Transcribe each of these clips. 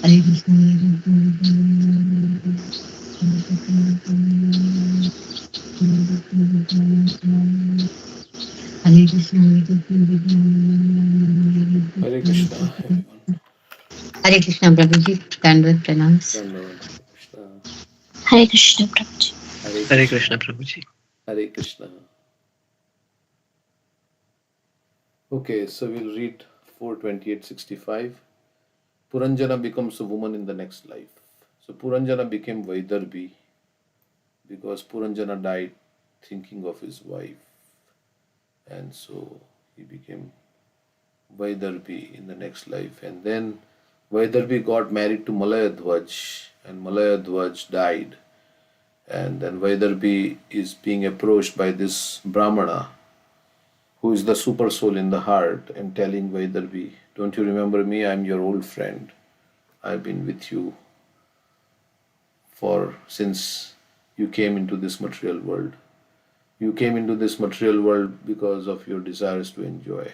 Hare Krishna. Hare Krishna. Hare Krishna, everyone. Hare Krishna, Prabhuji. Dandavad pranams. Dandavat, Hare Krishna. Hare Krishna Prabhuji. Hare Hare Krishna, Krishna. Prabhuji. Hare Krishna. Okay, so we'll read 42865. Puranjana becomes a woman in the next life. So Puranjana became Vaidarbi because Puranjana died thinking of his wife, and so he became Vaidarbi in the next life. And then Vaidarbi got married to Malayadhvaj, and Malayadhvaj died. And then Vaidarbi is being approached by this Brahmana, who is the super soul in the heart, and telling Vaidarbi, "Don't you remember me? I'm your old friend. I've been with you for since you came into this material world. You came into this material world because of your desires to enjoy,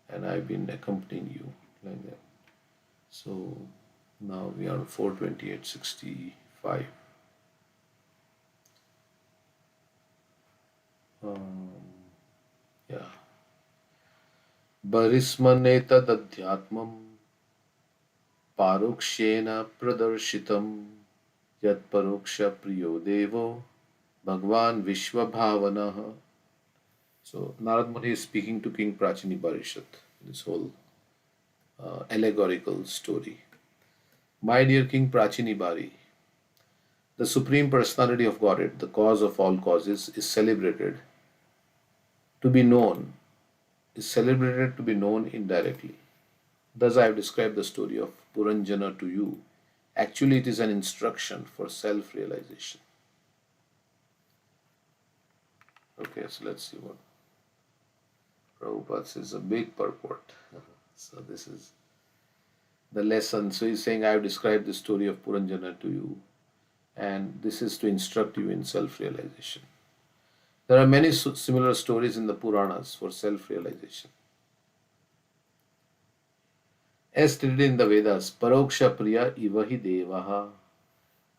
and I've been accompanying you like that." So now we are on 42865. Um, yeah. Barismanetadadhyatmam parokshena pradarshitam yat paroksha priyo devo Bhagwan Vishwabhavanaha. So Narad Muni is speaking to King Prachini Barishat, this whole allegorical story. My dear King Prachini Bari, the Supreme Personality of Godhead, the cause of all causes, is celebrated to be known, indirectly. Thus I have described the story of Puranjana to you. Actually, it is an instruction for self-realization. Okay, so let's see what Prabhupada says, a big purport. So this is the lesson. So he's saying, I have described the story of Puranjana to you, and this is to instruct you in self-realization. There are many similar stories in the Puranas for self-realization. As stated in the Vedas, Paroksha Priya Ivahi Devaha.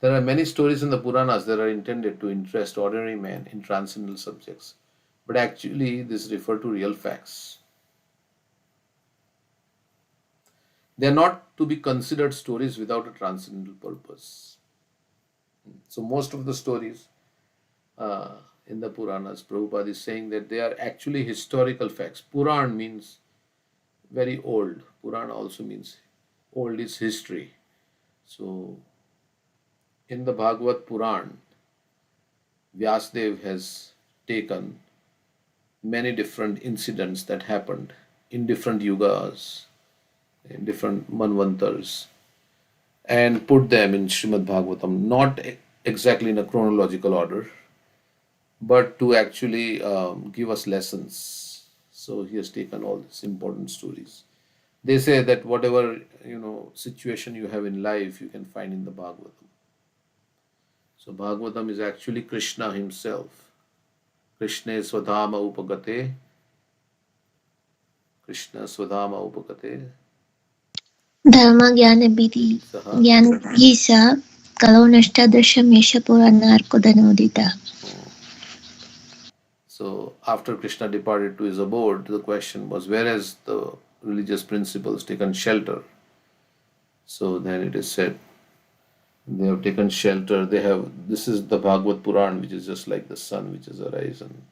There are many stories in the Puranas that are intended to interest ordinary men in transcendental subjects, but actually these refer to real facts. They are not to be considered stories without a transcendental purpose. So most of the stories in the Puranas, Prabhupada is saying that they are actually historical facts. Puran means very old. Purana also means old is history. So in the Bhagavad Puran, Vyasdev has taken many different incidents that happened in different yugas, in different manvantars, and put them in Srimad Bhagavatam, not exactly in a chronological order, but to actually give us lessons. So he has taken all these important stories. They say that whatever situation you have in life, you can find in the Bhagavatam. So Bhagavatam is actually Krishna himself. Krishna Swadhama Upagate. Krishna Swadhama Upagate. Dharma Jnana Vidhi Jnana Gisa Kalo Nashtadasha Mesha Puranarko Danodita. So after Krishna departed to his abode, the question was, where has the religious principles taken shelter? So then it is said, they have taken shelter. This is the Bhagavad Puran, which is just like the sun which has arisen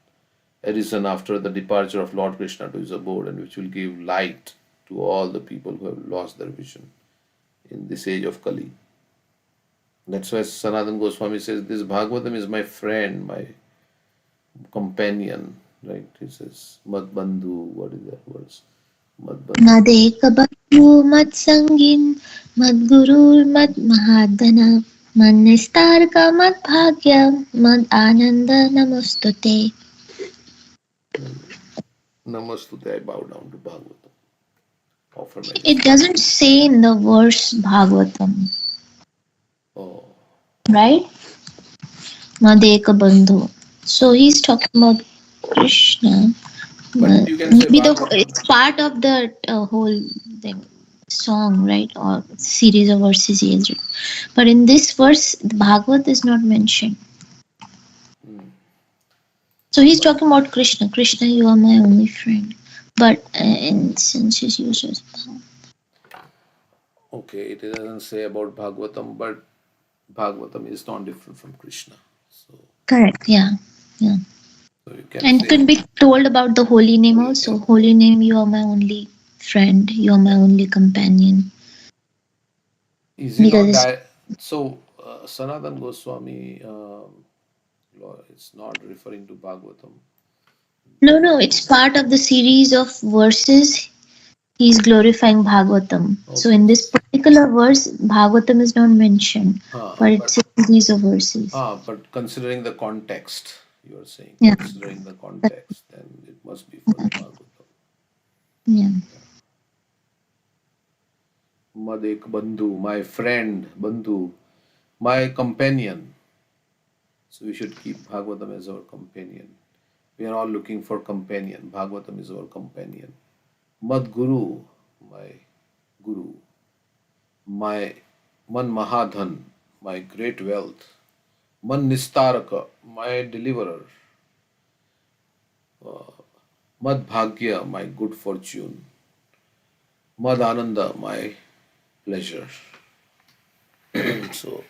after the departure of Lord Krishna to his abode, and which will give light to all the people who have lost their vision in this age of Kali. That's why Sanatana Goswami says, this Bhagavatam is my friend, my companion, right? He says, Mad Bandhu, what is that verse? Mad Bandhu. Madeka Bandhu Mad Sangin Mad Gurur Mad Mahadana Mad Nistarka Mad Bhagya Mad Ananda Namostute. Namastute, I bow down to Bhagavatam. Offer my It doesn't say in the verse Bhagavatam. Oh. Right? Madeka Bandhu. So he's talking about Krishna. But you can say Maybe it's part of the whole thing. song, right, or series of verses he has written. But in this verse, the Bhagavad is not mentioned. Hmm. So he's But talking about Krishna. Krishna, you are my only friend. But in since his uses, okay, it doesn't say about Bhagavatam, but Bhagavatam is not different from Krishna. So, correct, yeah, yeah. so you can And it say could be told about the holy name holy also. name. Holy name, you are my only friend. You are my Yeah. only companion. Is he not Because so Sanatan Goswami it's not referring to Bhagavatam. no, no, it's part of the series of verses. He's glorifying Bhagavatam. So Okay. in this particular verse, Bhagavatam is not mentioned, but But it's a series of verses. but considering the context, you are saying, Yeah, considering the context, then it must be for the Bhagavatam. yeah. Madek Bandhu, my friend, Bandhu, my companion. So we should keep Bhagavatam as our companion. We are all looking for companion. Bhagavatam is our companion. Mad Guru, my Guru. My Man Mahadhan, my great wealth. Man Nistaraka, my deliverer. Mad Bhagya, my good fortune. Mad Ananda, my pleasure. So,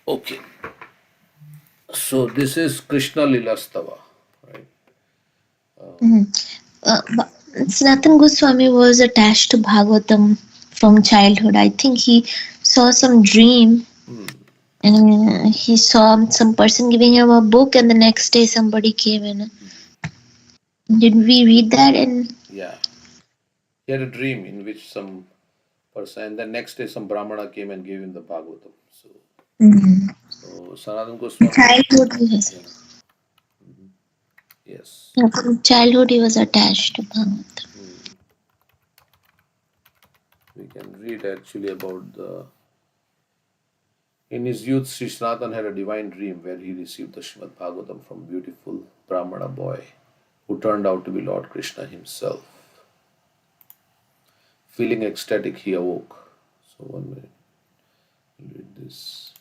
okay. So, this is Krishna Lilastava, right? Mhm. Sanatan Goswami was attached to Bhagavatam from childhood. I think he saw some dream and he saw some person giving him a book, and the next day somebody came in. Did we read that? And Yeah. He had a dream in which some person, and the next day some Brahmana came and gave him the Bhagavatam. So Sanatana Goswami, childhood, yes. yeah, yes. From childhood, he was attached to Bhagavatam. We can read actually about the. In his youth, Sri Sanatan had a divine dream where he received the Srimad Bhagavatam from a beautiful Brahmana boy who turned out to be Lord Krishna himself. Feeling ecstatic, he awoke. So, 1 minute, I'll read this.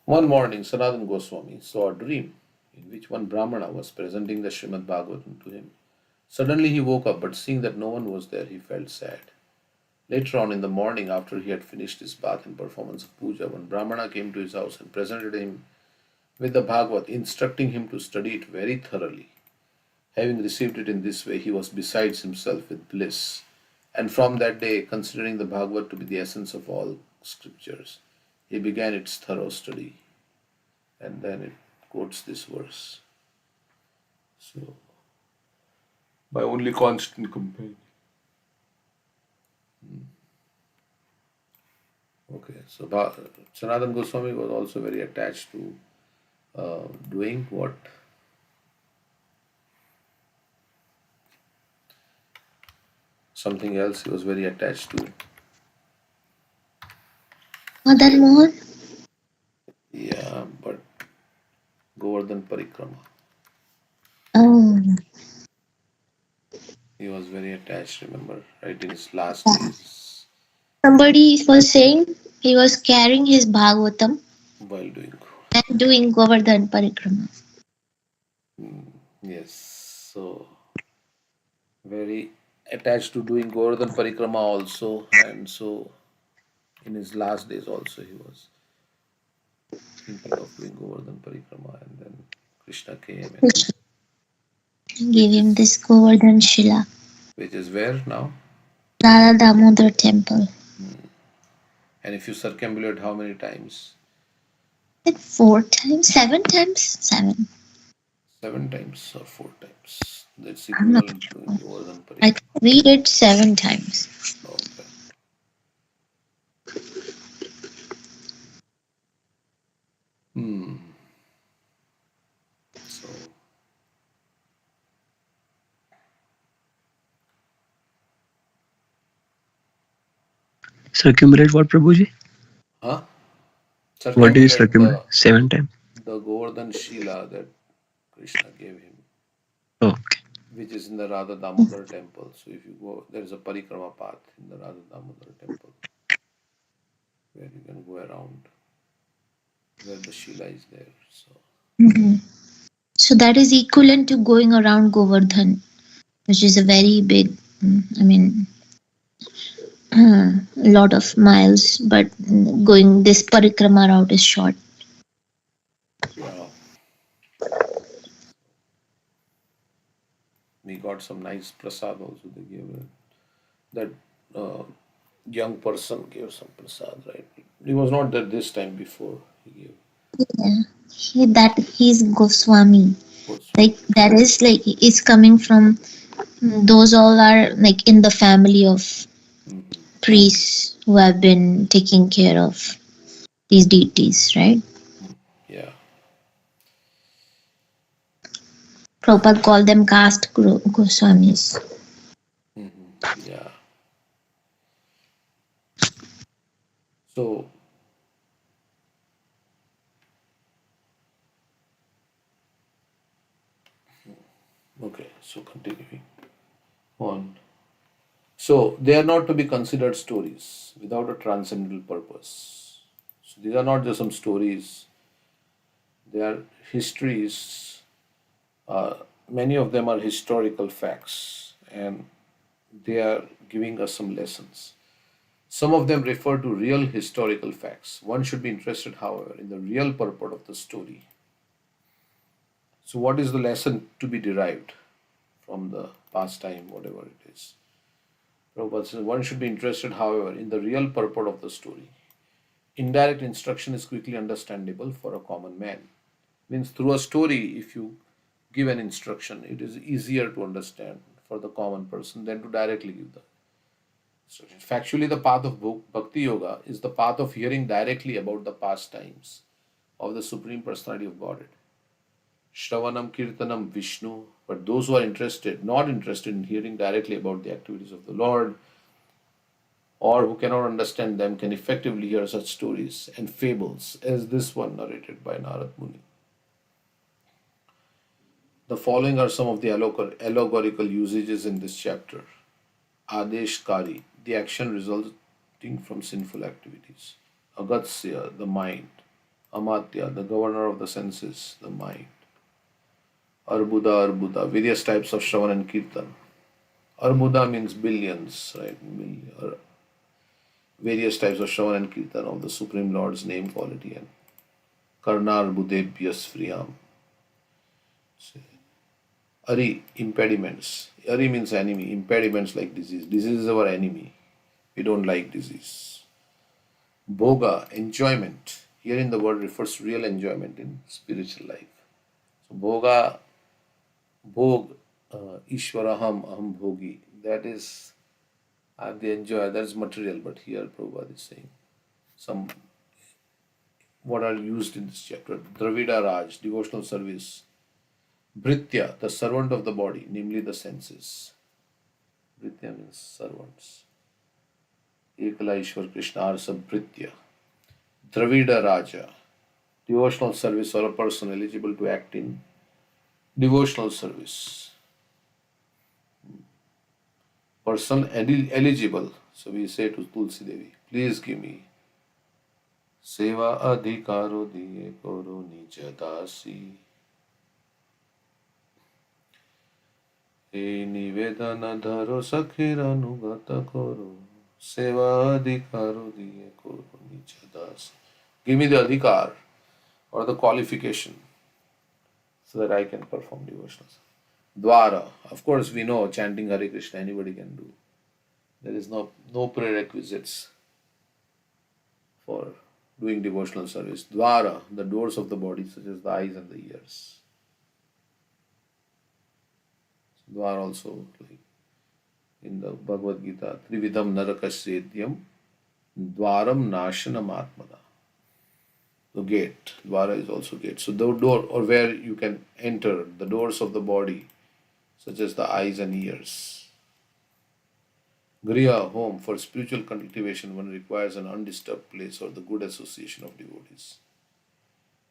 One morning, Sanatan Goswami saw a dream in which one Brahmana was presenting the Srimad Bhagavatam to him. Suddenly he woke up, but seeing that no one was there, he felt sad. Later on in the morning, after he had finished his bath and performance of puja, one Brahmana came to his house and presented him with the Bhagavad, instructing him to study it very thoroughly. Having received it in this way, he was besides himself with bliss. And from that day, considering the Bhagavad to be the essence of all scriptures, he began its thorough study. And then it quotes this verse. So, my only constant companion. Okay, so Sanatan Goswami was also very attached to doing what? Something else he was very attached to. Madan Mohan? Yeah, but Govardhan Parikrama. Oh, He was very attached, remember, right in his last days somebody was saying he was carrying his Bhagavatam while doing. and doing Govardhan Parikrama. Yes, so very attached to doing Govardhan Parikrama also, and so in his last days also he was thinking of doing Govardhan Parikrama, and then Krishna came, and Give him this Govardhan Shila. which is where now? Radha Damodar temple. And if you circumambulate how many times? Like 4 times, 7 times, 7. 7 times or 4 times. That's I'm not equivalent to sure. Govardhan I Parikrama. think we did 7 times. Okay. Hmm. Circumambulate what, Prabhuji? Huh? What is Circumambulate circumambulate? 7 times. the Govardhan Shila that Krishna gave him, Okay. which is in the Radha Damodar temple. So if you go, there is a parikrama path in the Radha Damodar temple where you can go around where the Shila is there. So Mhm. So that is equivalent to going around Govardhan, which is a very big, I mean, lot of miles, but going this parikrama route is short. yeah, we got some nice prasad also. They gave that uh, young person gave some prasad, right? He was not there this time before. He gave Yeah, he's Goswami. Like Goswami. that is like it's coming from those all are like in the family of Mhm. priests who have been taking care of these deities, right? Yeah. Prabhupada called them caste Goswamis. Yeah. So, okay, so continuing on. So, they are not to be considered stories without a transcendental purpose. So, these are not just some stories, they are histories. Many of them are historical facts and they are giving us some lessons. Some of them refer to real historical facts. One should be interested, however, in the real purport of the story. So, what is the lesson to be derived from the pastime, whatever it is? Prabhupada says one should be interested, however, in the real purport of the story. Indirect instruction is quickly understandable for a common man. Means through a story, if you give an instruction, it is easier to understand for the common person than to directly give the instruction. Factually, the path of Bhakti Yoga is the path of hearing directly about the pastimes of the Supreme Personality of Godhead. Shravanam Kirtanam Vishnu. But those who are not interested in hearing directly about the activities of the Lord, or who cannot understand them, can effectively hear such stories and fables as this one narrated by Narad Muni. The following are some of the allegorical usages in this chapter. Adeshkari, the action resulting from sinful activities. Agatsya, the mind. Amatya, the governor of the senses, the mind. Arbuda, various types of Shravan and Kirtan. Arbuda means billions, right? Various types of Shravan and Kirtan of the Supreme Lord's name, quality, and Karnar Budebhyas Friyam. Ari, impediments. Ari means enemy. Impediments like disease. Disease is our enemy. We don't like disease. Bhoga, enjoyment. Here in the word refers to real enjoyment in spiritual life. So bhoga, bhog, Ishwaraham, aham bhogi. That is, I have the enjoy. That is material. But here Prabhupada is saying some what are used in this chapter. Dravida Raj, devotional service. Bhritya, the servant of the body, namely the senses. Bhritya means servants. Ekala Ishwar Krishna Arsa Bhritya. Dravida Raja, devotional service or a person eligible to act in devotional service. Person eligible. So we say to Tulsi Devi, please give me Seva adhikaro diye koro nija dasi. E nivedana dharo sakhir anugata koro. Seva adhikaro diye koro nija dasi. Give me the adhikar or the qualification so that I can perform devotionals. Dwara. Of course, we know chanting Hare Krishna anybody can do. There is no prerequisites for doing devotional service. Dwara, the doors of the body, such as the eyes and the ears. Dwara also, like in the Bhagavad Gita, Trividam Narakasyedyam Dwaram Nashanam Atmana. The gate. Dwara is also gate. So the door or where you can enter, the doors of the body, such as the eyes and ears. Griha, home, for spiritual cultivation, one requires an undisturbed place or the good association of devotees.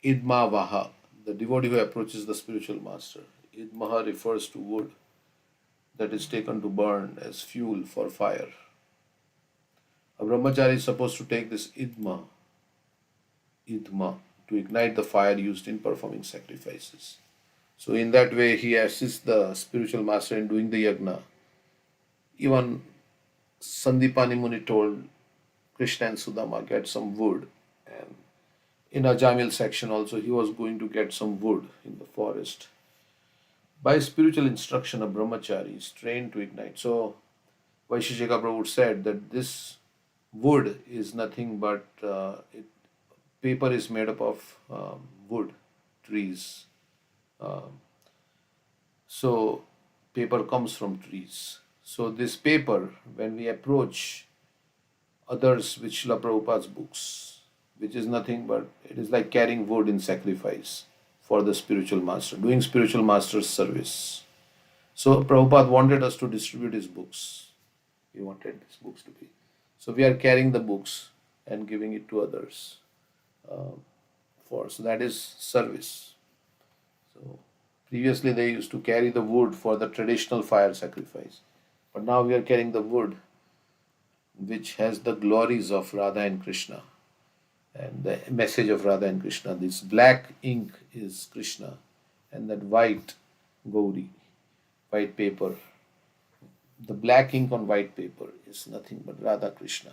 Idma Vaha, the devotee who approaches the spiritual master. Idmaha refers to wood that is taken to burn as fuel for fire. A brahmachari is supposed to take this idma, to ignite the fire used in performing sacrifices. So, in that way, he assists the spiritual master in doing the yagna. Even Sandipani Muni told Krishna and Sudama get some wood, and in Ajamil section also he was going to get some wood in the forest. By spiritual instruction, a brahmachari is trained to ignite. So Vaisheshika Prabhu said that this wood is nothing but paper is made up of wood, trees. Um, so paper comes from trees. So this paper, when we approach others with Srila Prabhupada's books, which is nothing but it is like carrying wood in sacrifice for the spiritual master, doing spiritual master's service. So Prabhupada wanted us to distribute his books. He wanted these books to be. So we are carrying the books and giving it to others for. So that is service. So previously they used to carry the wood for the traditional fire sacrifice, but now we are carrying the wood which has the glories of Radha and Krishna and the message of Radha and Krishna. This black ink is Krishna, and that white Gauri, white paper. The black ink on white paper is nothing but Radha Krishna.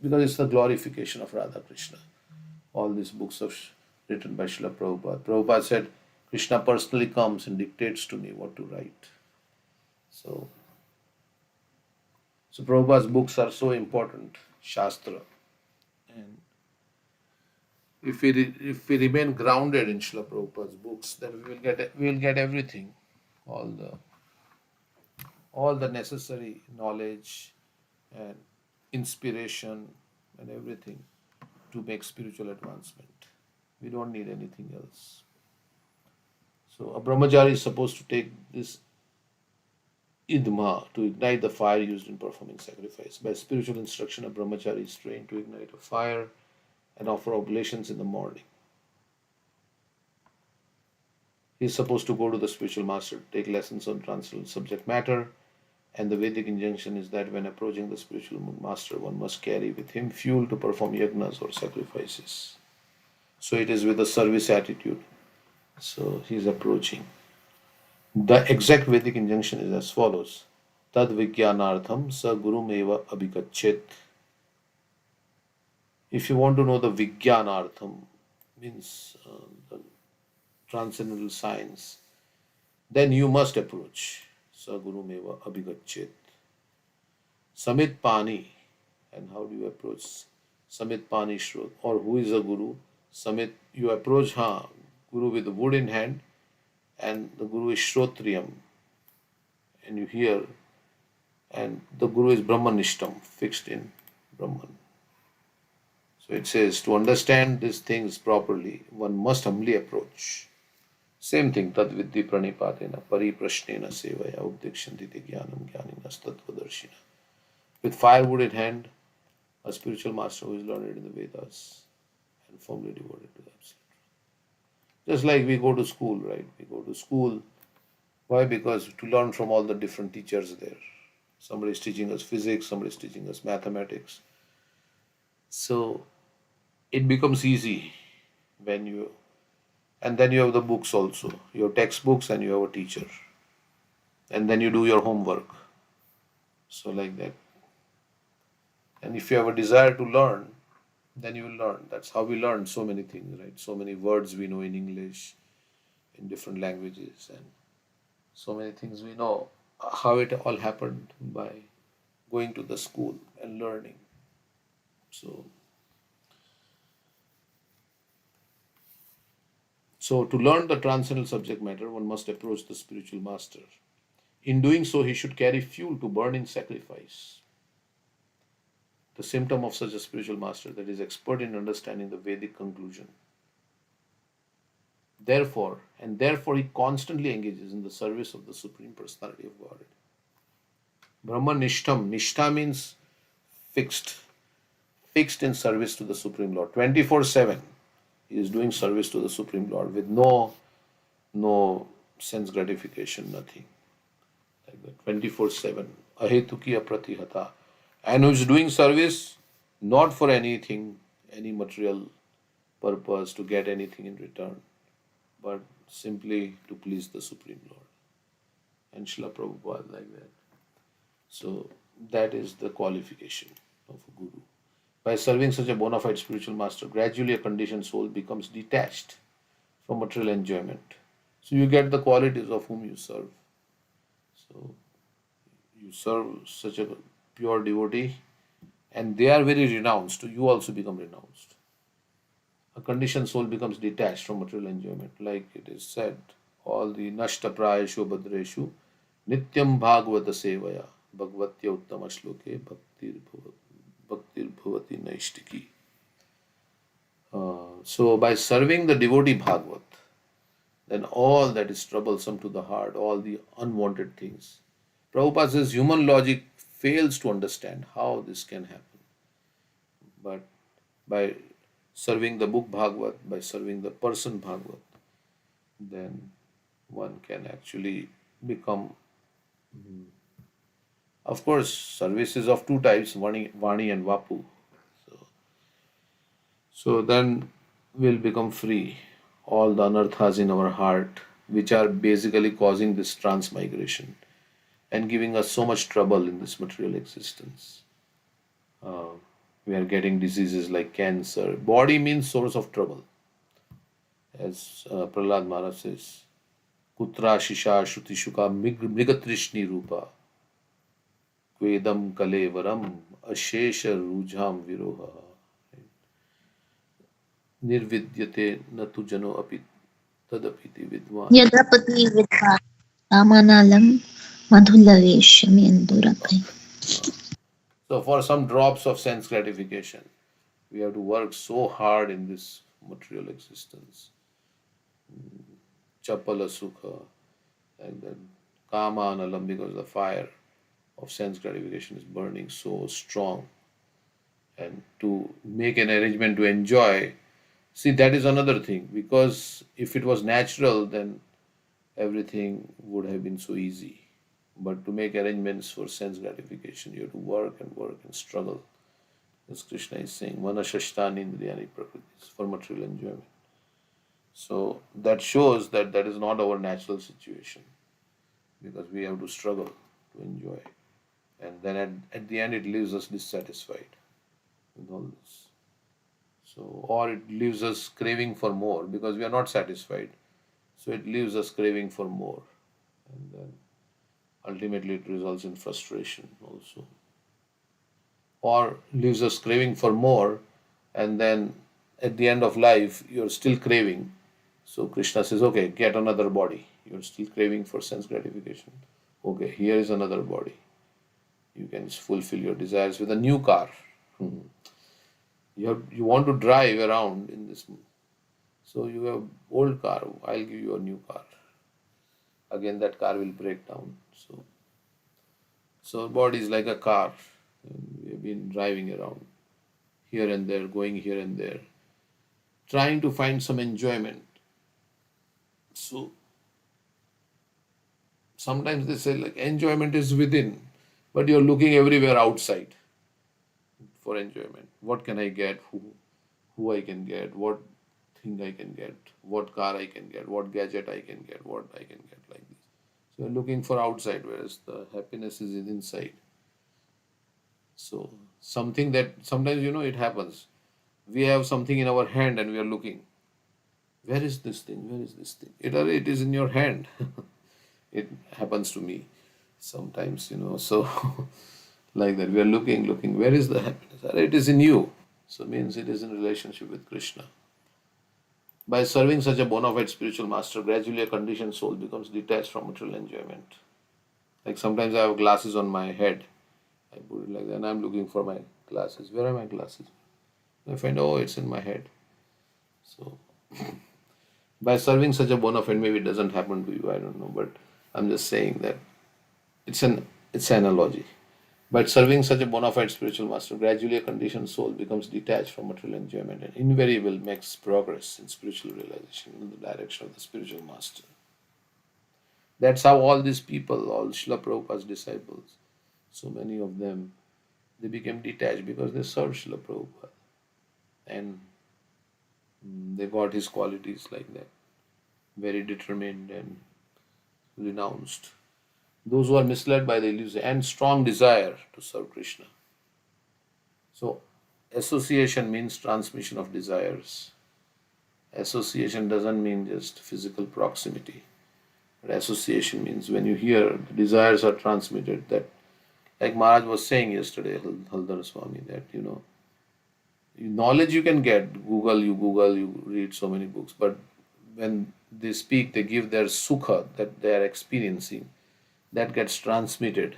Because it's the glorification of Radha Krishna. All these books of written by Srila Prabhupada. Prabhupada said, Krishna personally comes and dictates to me what to write. So, so Prabhupada's books are so important, Shastra. And if we remain grounded in Srila Prabhupada's books, then we will get everything, all the all the necessary knowledge and inspiration and everything to make spiritual advancement. We don't need anything else. So a brahmachari is supposed to take this idma to ignite the fire used in performing sacrifice. By spiritual instruction, a brahmachari is trained to ignite a fire and offer oblations in the morning. He is supposed to go to the spiritual master to take lessons on transcendental subject matter. And the Vedic injunction is that when approaching the spiritual master, one must carry with him fuel to perform yagnas or sacrifices. So it is with a service attitude. So he is approaching. The exact Vedic injunction is as follows: Tad Vijnanartham sa gurum eva abhikachet. If you want to know the Vijnanartham, means the transcendental science, then you must approach. Sa gurum eva abhikachet. Samit Pani. And how do you approach? Samit Pani Shrot. Or who is a guru? Samit, you approach Guru with the wood in hand, and the Guru is Shrotriyam. And you hear, and the Guru is Brahmanishtam, fixed in Brahman. So it says, to understand these things properly, one must humbly approach. Same thing, tad vidhi pranipatena, pariprashnena sevaya, updekshanti jnanam jnaninas tattvadarshina. With firewood in hand, a spiritual master who is learned in the Vedas and firmly devoted to the absolute. Just like we go to school, right? We go to school. Why? Because to learn from all the different teachers there. Somebody is teaching us physics, somebody is teaching us mathematics. So it becomes easy when you, and then you have the books also. You have textbooks and you have a teacher. And then you do your homework. So like that. And if you have a desire to learn, then you will learn. That's how we learn so many things, right? So many words we know in English, in different languages, and so many things we know. How it all happened by going to the school and learning. So to learn the transcendental subject matter, one must approach the spiritual master. In doing so, he should carry fuel to burn in sacrifice. The symptom of such a spiritual master that is expert in understanding the Vedic conclusion. Therefore he constantly engages in the service of the Supreme Personality of Godhead. Brahma Nishtam. Nishtha means fixed. Fixed in service to the Supreme Lord. 24/7. He is doing service to the Supreme Lord with no sense gratification, nothing. Like that. 24/7. Ahetuki apratihata. And who is doing service not for anything, any material purpose to get anything in return, but simply to please the Supreme Lord. And Srila Prabhupada like that. So that is the qualification of a guru. By serving such a bona fide spiritual master, gradually a conditioned soul becomes detached from material enjoyment. So you get the qualities of whom you serve. So you serve such a pure devotee, and they are very renounced. You also become renounced. A conditioned soul becomes detached from material enjoyment. Like it is said, all the nashta prayeshu bhadreshu nityam bhagavata sevaya bhagavatya uttama shloke bhaktir bhavati naishtiki. So by serving the devotee Bhagavat, then all that is troublesome to the heart, all the unwanted things. Prabhupada says human logic fails to understand how this can happen. But by serving the book Bhagavat, by serving the person Bhagavat, then one can actually become. Of course, service is of two types, Vani and Vapu. So then we'll become free. All the anarthas in our heart, which are basically causing this transmigration and giving us so much trouble in this material existence. Uh, we are getting diseases like cancer. Body means source of trouble. As Prahlad Maharaj says, Kutra Shisha Shruti Shuka Mrigatrishni Rupa Kvedam Kalevaram Ashesha Rujham Viroha Nirvidyate Natu Jano Api Tadapiti Vidwan. Yadapati vidva Ramanalam Madhulavesham Endurapai. So, for some drops of sense gratification, we have to work so hard in this material existence. Chapala Sukha, and then Kama Analam, because the fire of sense gratification is burning so strong. And to make an arrangement to enjoy, see, that is another thing, because if it was natural, then everything would have been so easy. But to make arrangements for sense gratification, you have to work and struggle. As Krishna is saying, Manashashtani Indriyani Prakritis, for material enjoyment. So that shows that that is not our natural situation, because we have to struggle to enjoy. And then at the end, it leaves us dissatisfied with all this. So, or it leaves us craving for more because we are not satisfied. So it leaves us craving for more. And then ultimately it results in frustration also. Or leaves us craving for more, and then at the end of life you're still craving. So Krishna says, okay, get another body. You're still craving for sense gratification. Okay, here is another body. You can fulfill your desires with a new car. You want to drive around in this. So you have old car, I'll give you a new car. Again that car will break down. So our body is like a car. And we have been driving around here and there, going here and there, trying to find some enjoyment. So sometimes they say like enjoyment is within, but you're looking everywhere outside for enjoyment. What can I get? Who I can get? What thing I can get? What car I can get? What gadget I can get? What I can get, like this. So you're looking for outside, whereas the happiness is inside. So something that sometimes it happens. We have something in our hand and we are looking. Where is this thing? Where is this thing? It is in your hand. It happens to me sometimes, so like that. We are looking. Where is the happiness? It is in you. So means it is in relationship with Krishna. By serving such a bona fide spiritual master, gradually a conditioned soul becomes detached from material enjoyment. Like sometimes I have glasses on my head. I put it like that and I'm looking for my glasses. Where are my glasses? I find, oh, it's in my head. So by serving such a bona fide, maybe it doesn't happen to you, I don't know, but I'm just saying that it's an It's an analogy. By serving such a bona fide spiritual master, gradually a conditioned soul becomes detached from material enjoyment and invariably makes progress in spiritual realization in the direction of the spiritual master. That's how all these people, all Srila Prabhupada's disciples, so many of them, they became detached because they served Srila Prabhupada. And they got his qualities like that, very determined and renounced. Those who are misled by the illusion and strong desire to serve Krishna. So, association means transmission of desires. Association doesn't mean just physical proximity. But association means when you hear the desires are transmitted, that like Maharaj was saying yesterday, Haldar Swami, that knowledge you can get, Google, you read so many books, but when they speak, they give their sukha that they are experiencing, that gets transmitted,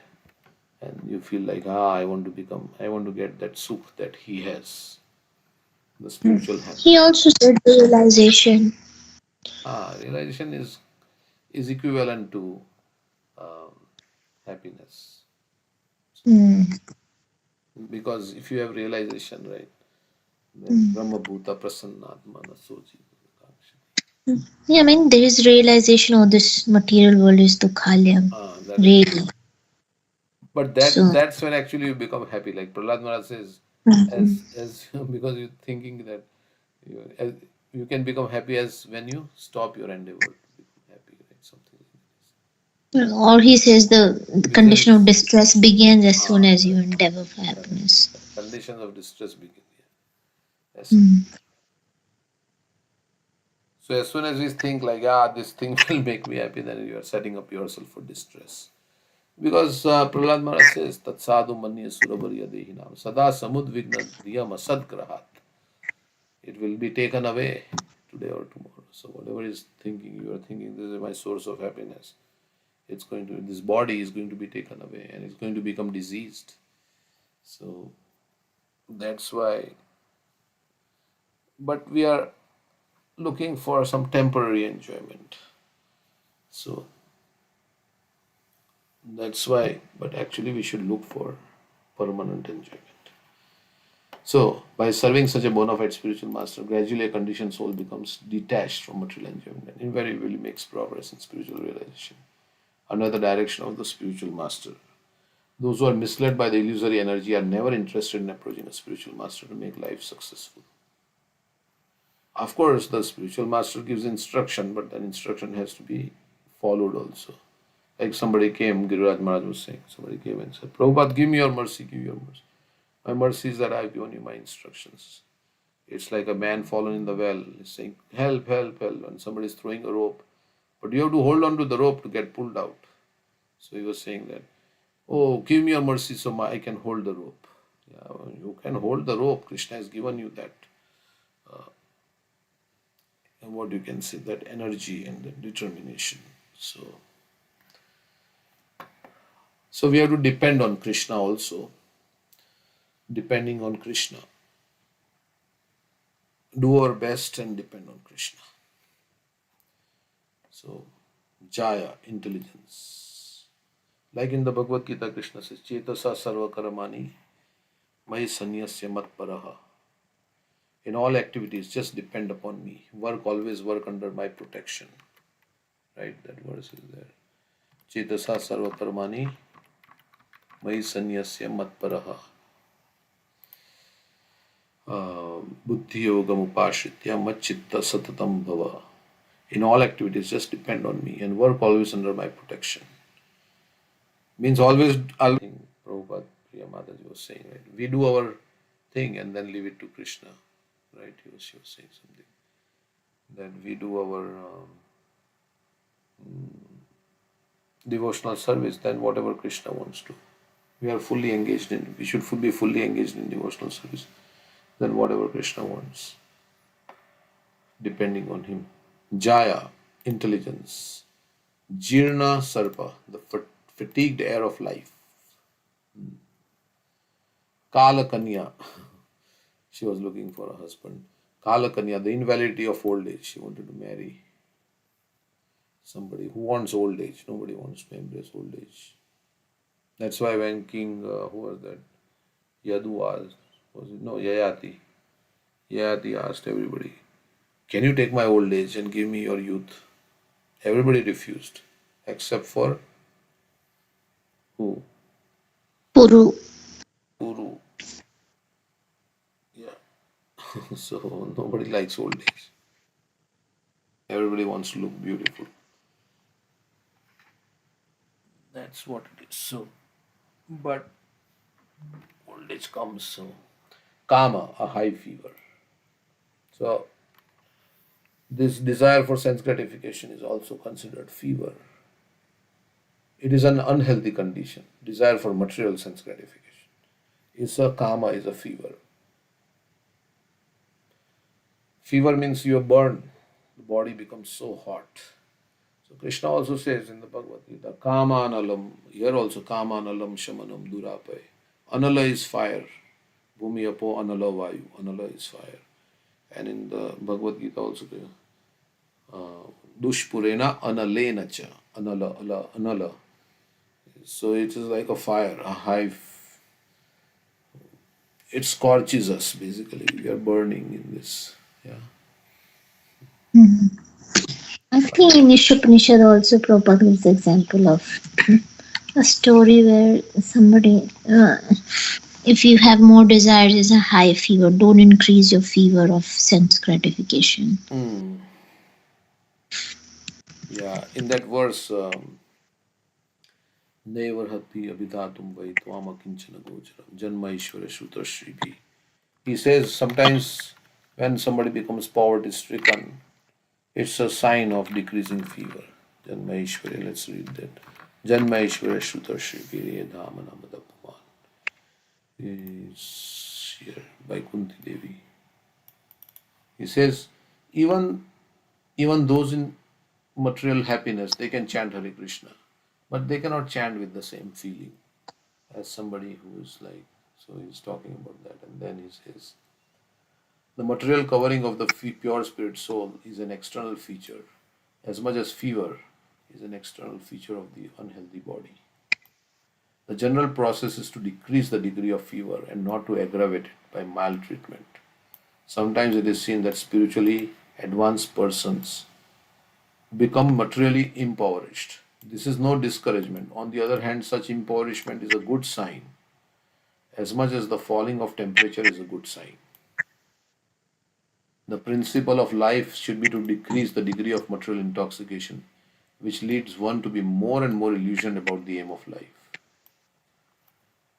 and you feel like, I want to get that sukh that he has, the spiritual He happiness. also said the realization. Realization is equivalent to um, happiness. So, Hmm. because if you have realization, right, then Brahma Bhuta Prasannatmana Soji. Yeah, I mean, there is realization of this material world is Dukhalayam. That is, Really. but So, that's when actually you become happy. Like Prahlad Maharaj says, as because you're thinking that as, you can become happy as when you stop your endeavor to become happy, right? Something or he says the like this. condition of distress begins as soon as you Correct, endeavor for correct, happiness. correct. Conditions of distress begin. Yeah. As soon, Hmm. so as soon as we think like, this thing will make me happy, then you are setting up yourself for distress. Because Prahlad Maharaj says, Tat sadhu manya surabariya dehinam sada samudvigna dhriyam asadgrahat. It will be taken away today or tomorrow. So whatever is thinking, you are thinking, this is my source of happiness. It's going to, this body is going to be taken away and it's going to become diseased. So that's why, but we are looking for some temporary enjoyment. So that's why, but actually we should look for permanent enjoyment. So, by serving such a bona fide spiritual master, gradually a conditioned soul becomes detached from material enjoyment and invariably makes progress in spiritual realization under the direction of the spiritual master. Those who are misled by the illusory energy are never interested in approaching a spiritual master to make life successful. Of course, the spiritual master gives instruction, but that instruction has to be followed also. Like somebody came, Giriraj Maharaj was saying, somebody came and said, Prabhupada, give me your mercy, give your mercy. My mercy is that I have given you my instructions. It's like a man fallen in the well, he's saying, help, help, help, and somebody is throwing a rope. But you have to hold on to the rope to get pulled out. So he was saying that, oh, give me your mercy so I can hold the rope. Yeah, you can hold the rope. Krishna has given you that, and what you can say, that energy and the determination. So, so we have to depend on Krishna also. Depending on Krishna, do our best and depend on Krishna. So, Jaya, intelligence. Like in the Bhagavad Gita, Krishna says, Chetasa sarva karamani mai sanyasya mat paraha. In all activities, just depend upon me. Work, always work under my protection. Right? That verse is there. Chetasa sarva karmani mai sanyasya mat paraha. Buddhi yogam upashritya machitta satatam bhava. In all activities, just depend on me and work always under my protection. Means always, I'll think Prabhupada Priya Mataji was saying, right? We do our thing and then leave it to Krishna, right? She was saying something. That we do our devotional service, then whatever Krishna wants to. We are fully engaged in, we should be fully engaged in devotional service, then whatever Krishna wants, depending on him. Jaya, intelligence. Jirna Sarpa, the fatigued air of life. Kala Kanya, she was looking for a husband. Kala Kanya, the invalidity of old age. She wanted to marry somebody who wants old age. Nobody wants to embrace old age. That's why when King, who was that? Yadu was it? No, Yayati. Yayati asked everybody, "Can you take my old age and give me your youth?" Everybody refused, except for who? Puru. Guru. Yeah. So nobody likes old age. Everybody wants to look beautiful. That's what it is. So, but old age comes. So, kama, a high fever. So, this desire for sense gratification is also considered fever. It is an unhealthy condition. Desire for material sense gratification. Is a kama, is a fever. Fever means you are burned. The body becomes so hot. So Krishna also says in the Bhagavad Gita, Kama analam. Here also Kama analam shamanam durapai. Anala is fire. Bhumi apo anala vayu. Anala is fire. And in the Bhagavad Gita also, dushpurena analena cha. Anala. So it is like a fire, a hive. It scorches us basically. We are burning in this. Yeah. I think in Ishopanishad also Prabhupada gives the example of a story where somebody, if you have more desires, is a high fever. Don't increase your fever of sense gratification. Hmm. Yeah. In that verse, Nevarhati abhidatum vai tvama kinchana gocharam janma ishvara shribhi. He says sometimes when somebody becomes poverty stricken, it's a sign of decreasing fever. Janma ishvara, let's read that. Janma ishvara shribhi dhamana madapaman. Is here by Kunti Devi. He says, even those in material happiness, they can chant Hare Krishna, but they cannot chant with the same feeling as somebody who is like. So he's talking about that, and then he says, the material covering of the pure spirit soul is an external feature, as much as fever is an external feature of the unhealthy body. The general process is to decrease the degree of fever and not to aggravate it by maltreatment. Sometimes it is seen that spiritually advanced persons become materially impoverished. This is no discouragement. On the other hand, such impoverishment is a good sign, as much as the falling of temperature is a good sign. The principle of life should be to decrease the degree of material intoxication, which leads one to be more and more illusioned about the aim of life.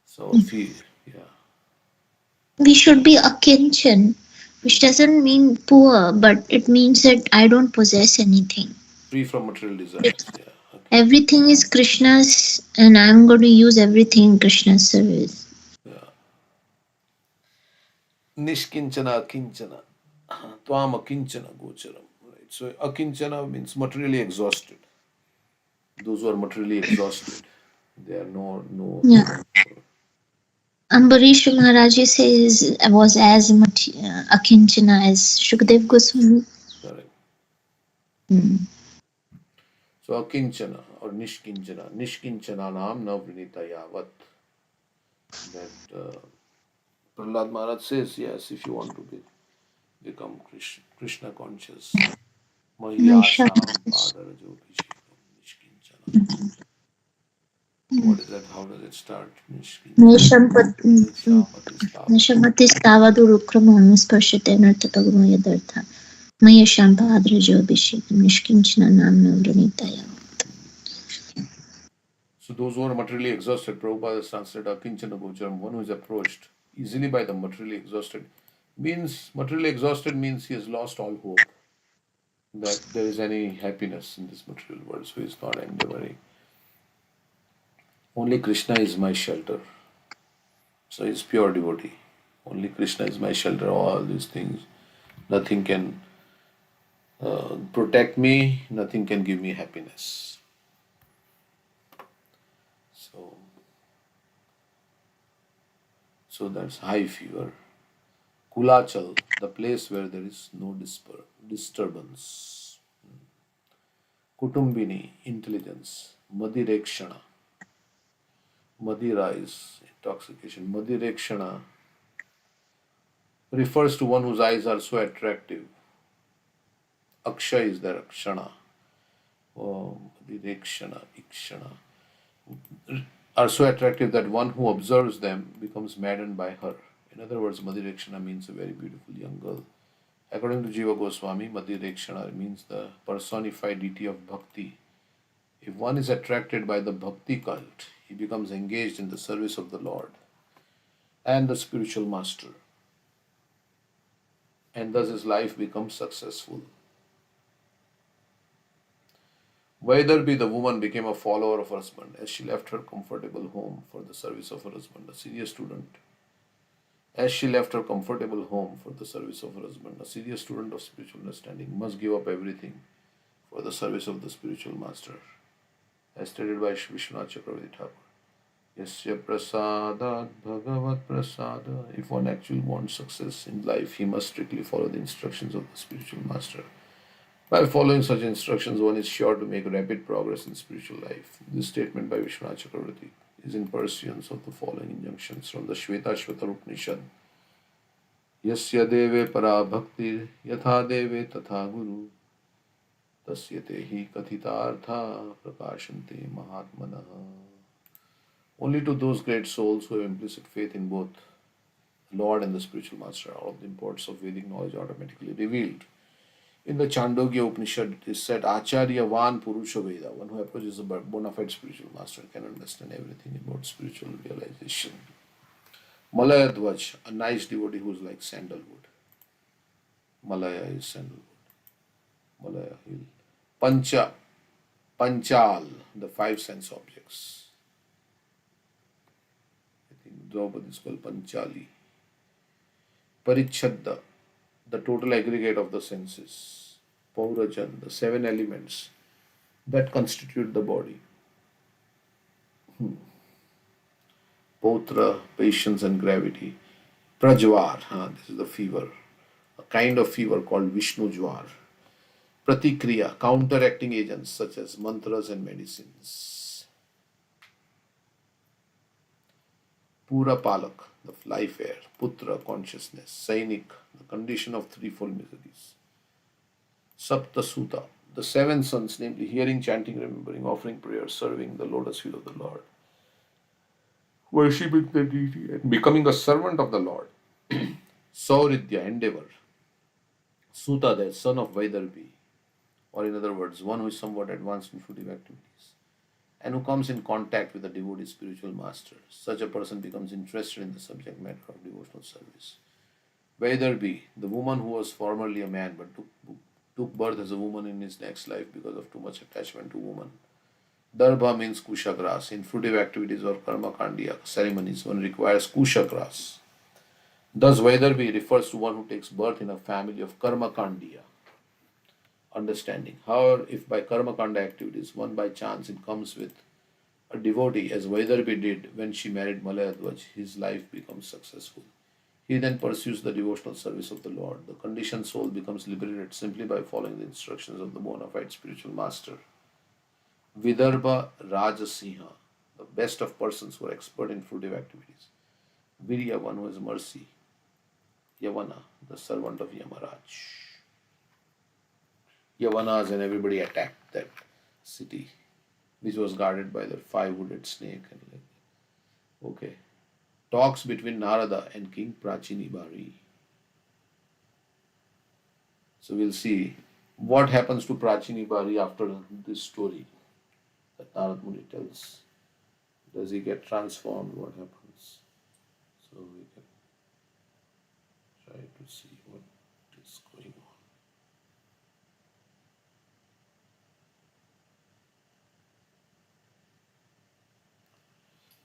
So, yeah, We should be akinchan, which doesn't mean poor, but it means that I don't possess anything. free from material desires. Yeah, okay. Everything is Krishna's, and I'm going to use everything in Krishna's service. Yeah. Nishkinchana akinchana. Tvam akinchana gocharam. Right. So akinchana means materially exhausted. Those who are materially exhausted, they are no Yeah. Ambarish Maharaj says was as much akinchana as Shukdev Goswami. correct. Hmm. So akinchana or nishkinchana. Nishkinchana nam na vrinita yavat. That Prahlad Maharaj says, yes, if you want to become Krishna conscious. Mahiyasham padarajo bhishekam nishkinchana. What is that? How does it start? Nishkinchana. Nishamati Nishamatishtavadurukramanusparshate nartapagmo yadartha. Mayasham padrajo abhishekam nishkinchana namna vranitaya. So those who are materially exhausted, Prabhupada has translated Akinchana Gocharam, one who is approached easily by the materially exhausted. Materially exhausted means he has lost all hope that there is any happiness in this material world, so he is not endeavoring. Only Krishna is my shelter. So he is pure devotee. Only Krishna is my shelter, all these things. Nothing can protect me, nothing can give me happiness. So, so that's high fever. Kulachal, the place where there is no disturbance. Kutumbini, intelligence. Madirekshana. Madira is intoxication. Madirekshana refers to one whose eyes are so attractive. Akshay is there, Akshana. Oh, Madirekshana, Ikshana. Are so attractive that one who observes them becomes maddened by her. In other words, Madirekshana means a very beautiful young girl. According to Jiva Goswami, Madirekshana means the personified deity of bhakti. If one is attracted by the bhakti cult, he becomes engaged in the service of the Lord and the spiritual master, and thus his life becomes successful. Vaidarbhi, the woman, became a follower of her husband as she left her comfortable home for the service of her husband, a serious student. As she left her comfortable home for the service of her husband, a serious student of spiritual understanding must give up everything for the service of the spiritual master, as stated by Vishwanath Chakravarti Thakur. Yasya prasadat bhagavat prasada. If one actually wants success in life, he must strictly follow the instructions of the spiritual master. By following such instructions, one is sure to make rapid progress in spiritual life. This statement by Vishwanath Chakravarti is in pursuance of the following injunctions from the Shvetashvatar Upanishad. Yasya deve para bhakti yatha deve tatha guru tasya tehi kathitartha prakashante mahatmanah. Only to those great souls who have implicit faith in both the Lord and the spiritual master are all the importance of Vedic knowledge automatically revealed. In the Chandogya Upanishad, it is said, Acharya Van Purusha Veda, one who approaches a bona fide spiritual master can understand everything about spiritual realization. Malaya Dvaj, a nice devotee who is like sandalwood. Malaya is sandalwood. Malaya hill. Pancha, Panchal, the five sense objects. I think Draupadi is called Panchali. Parichadda, the total aggregate of the senses. Paurajan, the seven elements that constitute the body. Potra, patience and gravity. Prajvar, this is the fever, a kind of fever called Vishnu Jwar. Pratikriya, counteracting agents such as mantras and medicines. Pura Palak, the life air. Putra, consciousness. Sainik, the condition of threefold miseries. Sapta Suta, the seven sons, namely hearing, chanting, remembering, offering prayers, serving the lotus feet of the Lord, worshipping the deity, and becoming a servant of the Lord. Sauridya, endeavor. Suta, the son of Vaidarbhi, or in other words, one who is somewhat advanced in fruitive activities, and who comes in contact with a devotee spiritual master. Such a person becomes interested in the subject matter of devotional service. Vaidarbhi, the woman who was formerly a man but took birth as a woman in his next life because of too much attachment to woman. Darbha means kusha grass. In fruitive activities or karma kandiya ceremonies, one requires kusha grass. Thus, Vaidarbhi refers to one who takes birth in a family of karma kandiya understanding. However, if by karma kanda activities one by chance it comes with a devotee, as Vaidarbhi did when she married Malayadvaj, his life becomes successful. He then pursues the devotional service of the Lord. The conditioned soul becomes liberated simply by following the instructions of the bona fide spiritual master. Vidarbha Rajasiha, the best of persons who are expert in fruitive activities. Virya, one who has mercy. Yavana, the servant of Yamaraj. Yavanas and everybody attacked that city, which was guarded by the five-hooded snake. Okay. Talks between Narada and King Prachini Bari. So we'll see what happens to Prachini Bari after this story that Narad Muni tells. Does he get transformed? What happens? So we can try to see what is going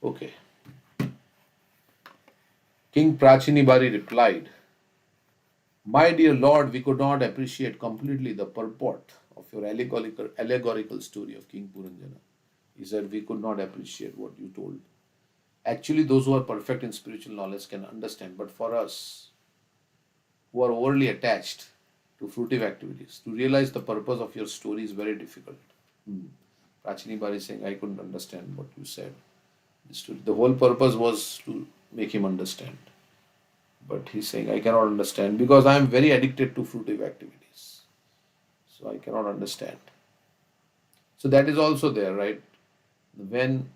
on. Okay. King Prachini Bari replied, My dear Lord, we could not appreciate completely the purport of your allegorical story of King Puranjana. He said, we could not appreciate what you told. Actually, those who are perfect in spiritual knowledge can understand, but for us, who are overly attached to fruitive activities, to realize the purpose of your story is very difficult. Prachini Bari is saying, I couldn't understand what you said. the story. The whole purpose was to make him understand. But he's saying, I cannot understand because I am very addicted to fruitive activities. So I cannot understand. So that is also there, right? When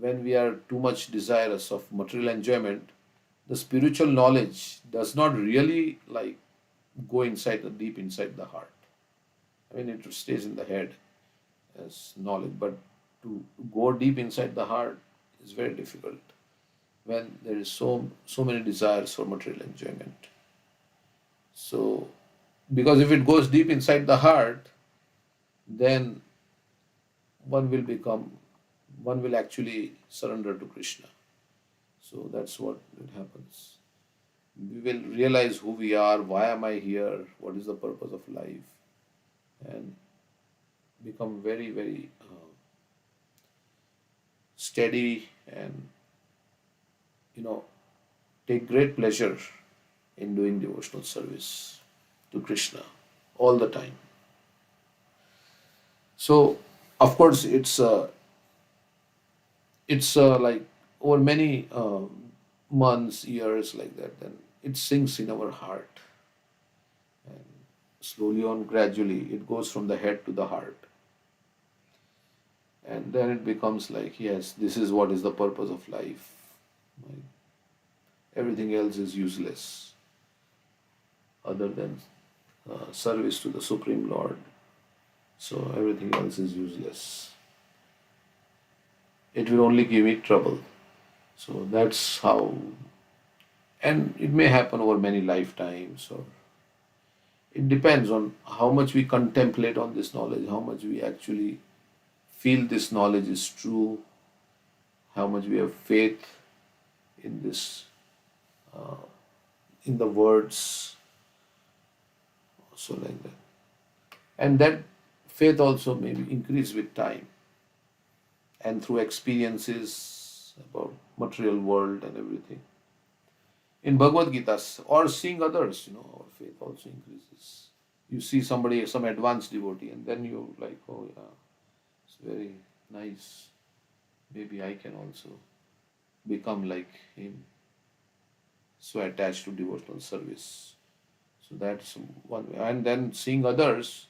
when we are too much desirous of material enjoyment, the spiritual knowledge does not really like go inside the deep inside the heart. I mean, it stays in the head as knowledge, but to go deep inside the heart is very difficult when there is so many desires for material enjoyment. So, because if it goes deep inside the heart, then one will become, one will actually surrender to Krishna. So that's what it happens. We will realize who we are, why am I here, what is the purpose of life, and become very, very steady and, you know, take great pleasure in doing devotional service to Krishna all the time. So, of course, it's like over many months, years like that, then it sinks in our heart, and slowly on, gradually, it goes from the head to the heart, and then it becomes like, yes, this is what is the purpose of life. Like, everything else is useless other than service to the Supreme Lord. So everything else is useless. It will only give me trouble. So that's how, and it may happen over many lifetimes, or it depends on how much we contemplate on this knowledge, how much we actually feel this knowledge is true, how much we have faith in this, in the words, so like that. And that faith also may be increased with time and through experiences about material world and everything. In Bhagavad Gita or seeing others, our faith also increases. You see somebody, some advanced devotee, and then you like, oh yeah, it's very nice. Maybe I can also become like him. So attached to devotional service. So that's one way. And then seeing others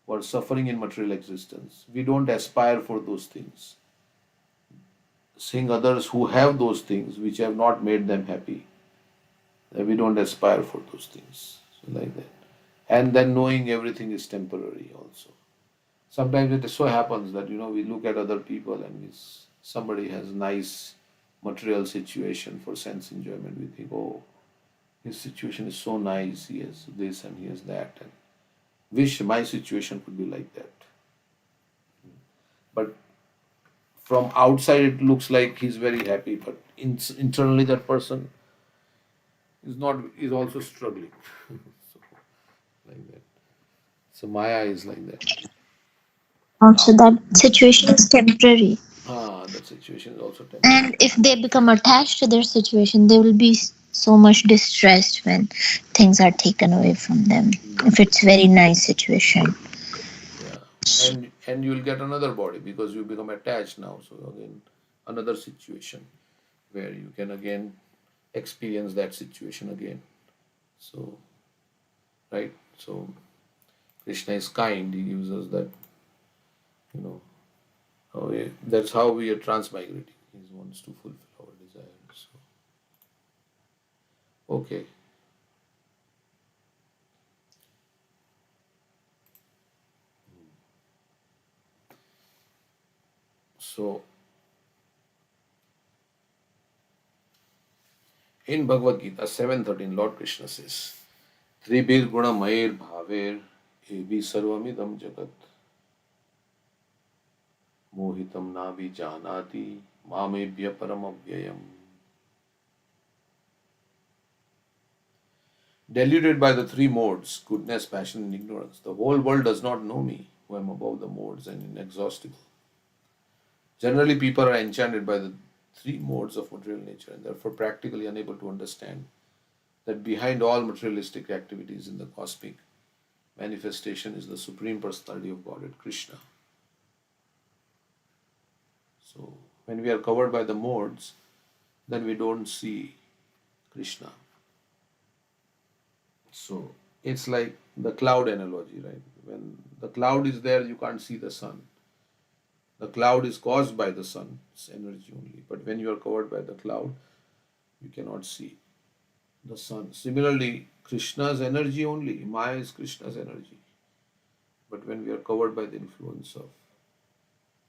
who are suffering in material existence. We don't aspire for those things. Seeing others who have those things which have not made them happy. We don't aspire for those things. So like that. And then knowing everything is temporary also. Sometimes it so happens that we look at other people and somebody has nice material situation for sense enjoyment. We think, oh, his situation is so nice. He has this and he has that, and wish my situation could be like that. But from outside, it looks like he's very happy, but internally, that person is not, is also struggling. So like that. So Maya is like that. Also, that situation is temporary. That situation is also And temporary. if they become attached to their situation, they will be so much distressed when things are taken away from them. If it's very nice situation. Yeah, and you'll get another body because you become attached now. So again, another situation where you can again experience that situation again. So right, so Krishna is kind. He gives us that, you know, that's how we are transmigrating. He wants to fulfill our desires. So okay, so in Bhagavad Gita 7:13, Lord Krishna says, Tribir guna mayer bhaver evi sarvamidam jagat mohitam navi janati mamebhya paramavyayam. Deluded by the three modes, goodness, passion, and ignorance, the whole world does not know me, who am above the modes and inexhaustible. Generally, people are enchanted by the three modes of material nature and therefore practically unable to understand that behind all materialistic activities in the cosmic manifestation is the Supreme Personality of Godhead, Krishna. So, When we are covered by the modes, then we don't see Krishna. So it's like the cloud analogy, right? When the cloud is there, you can't see the sun. The cloud is caused by the sun's energy only. But when you are covered by the cloud, you cannot see the sun. Similarly, Krishna's energy only, Maya is Krishna's energy. But when we are covered by the influence of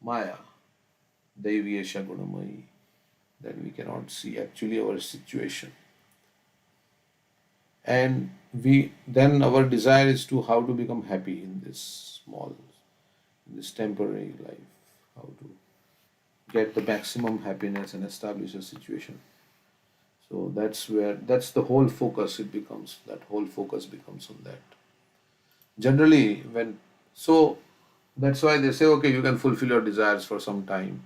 Maya, Deviya Shagunamayi, then we cannot see actually our situation. And we then our desire is to how to become happy in this small, in this temporary life, how to get the maximum happiness and establish a situation. So that's the whole focus it becomes. That whole focus becomes on that. Generally, so that's why they say, okay, you can fulfill your desires for some time.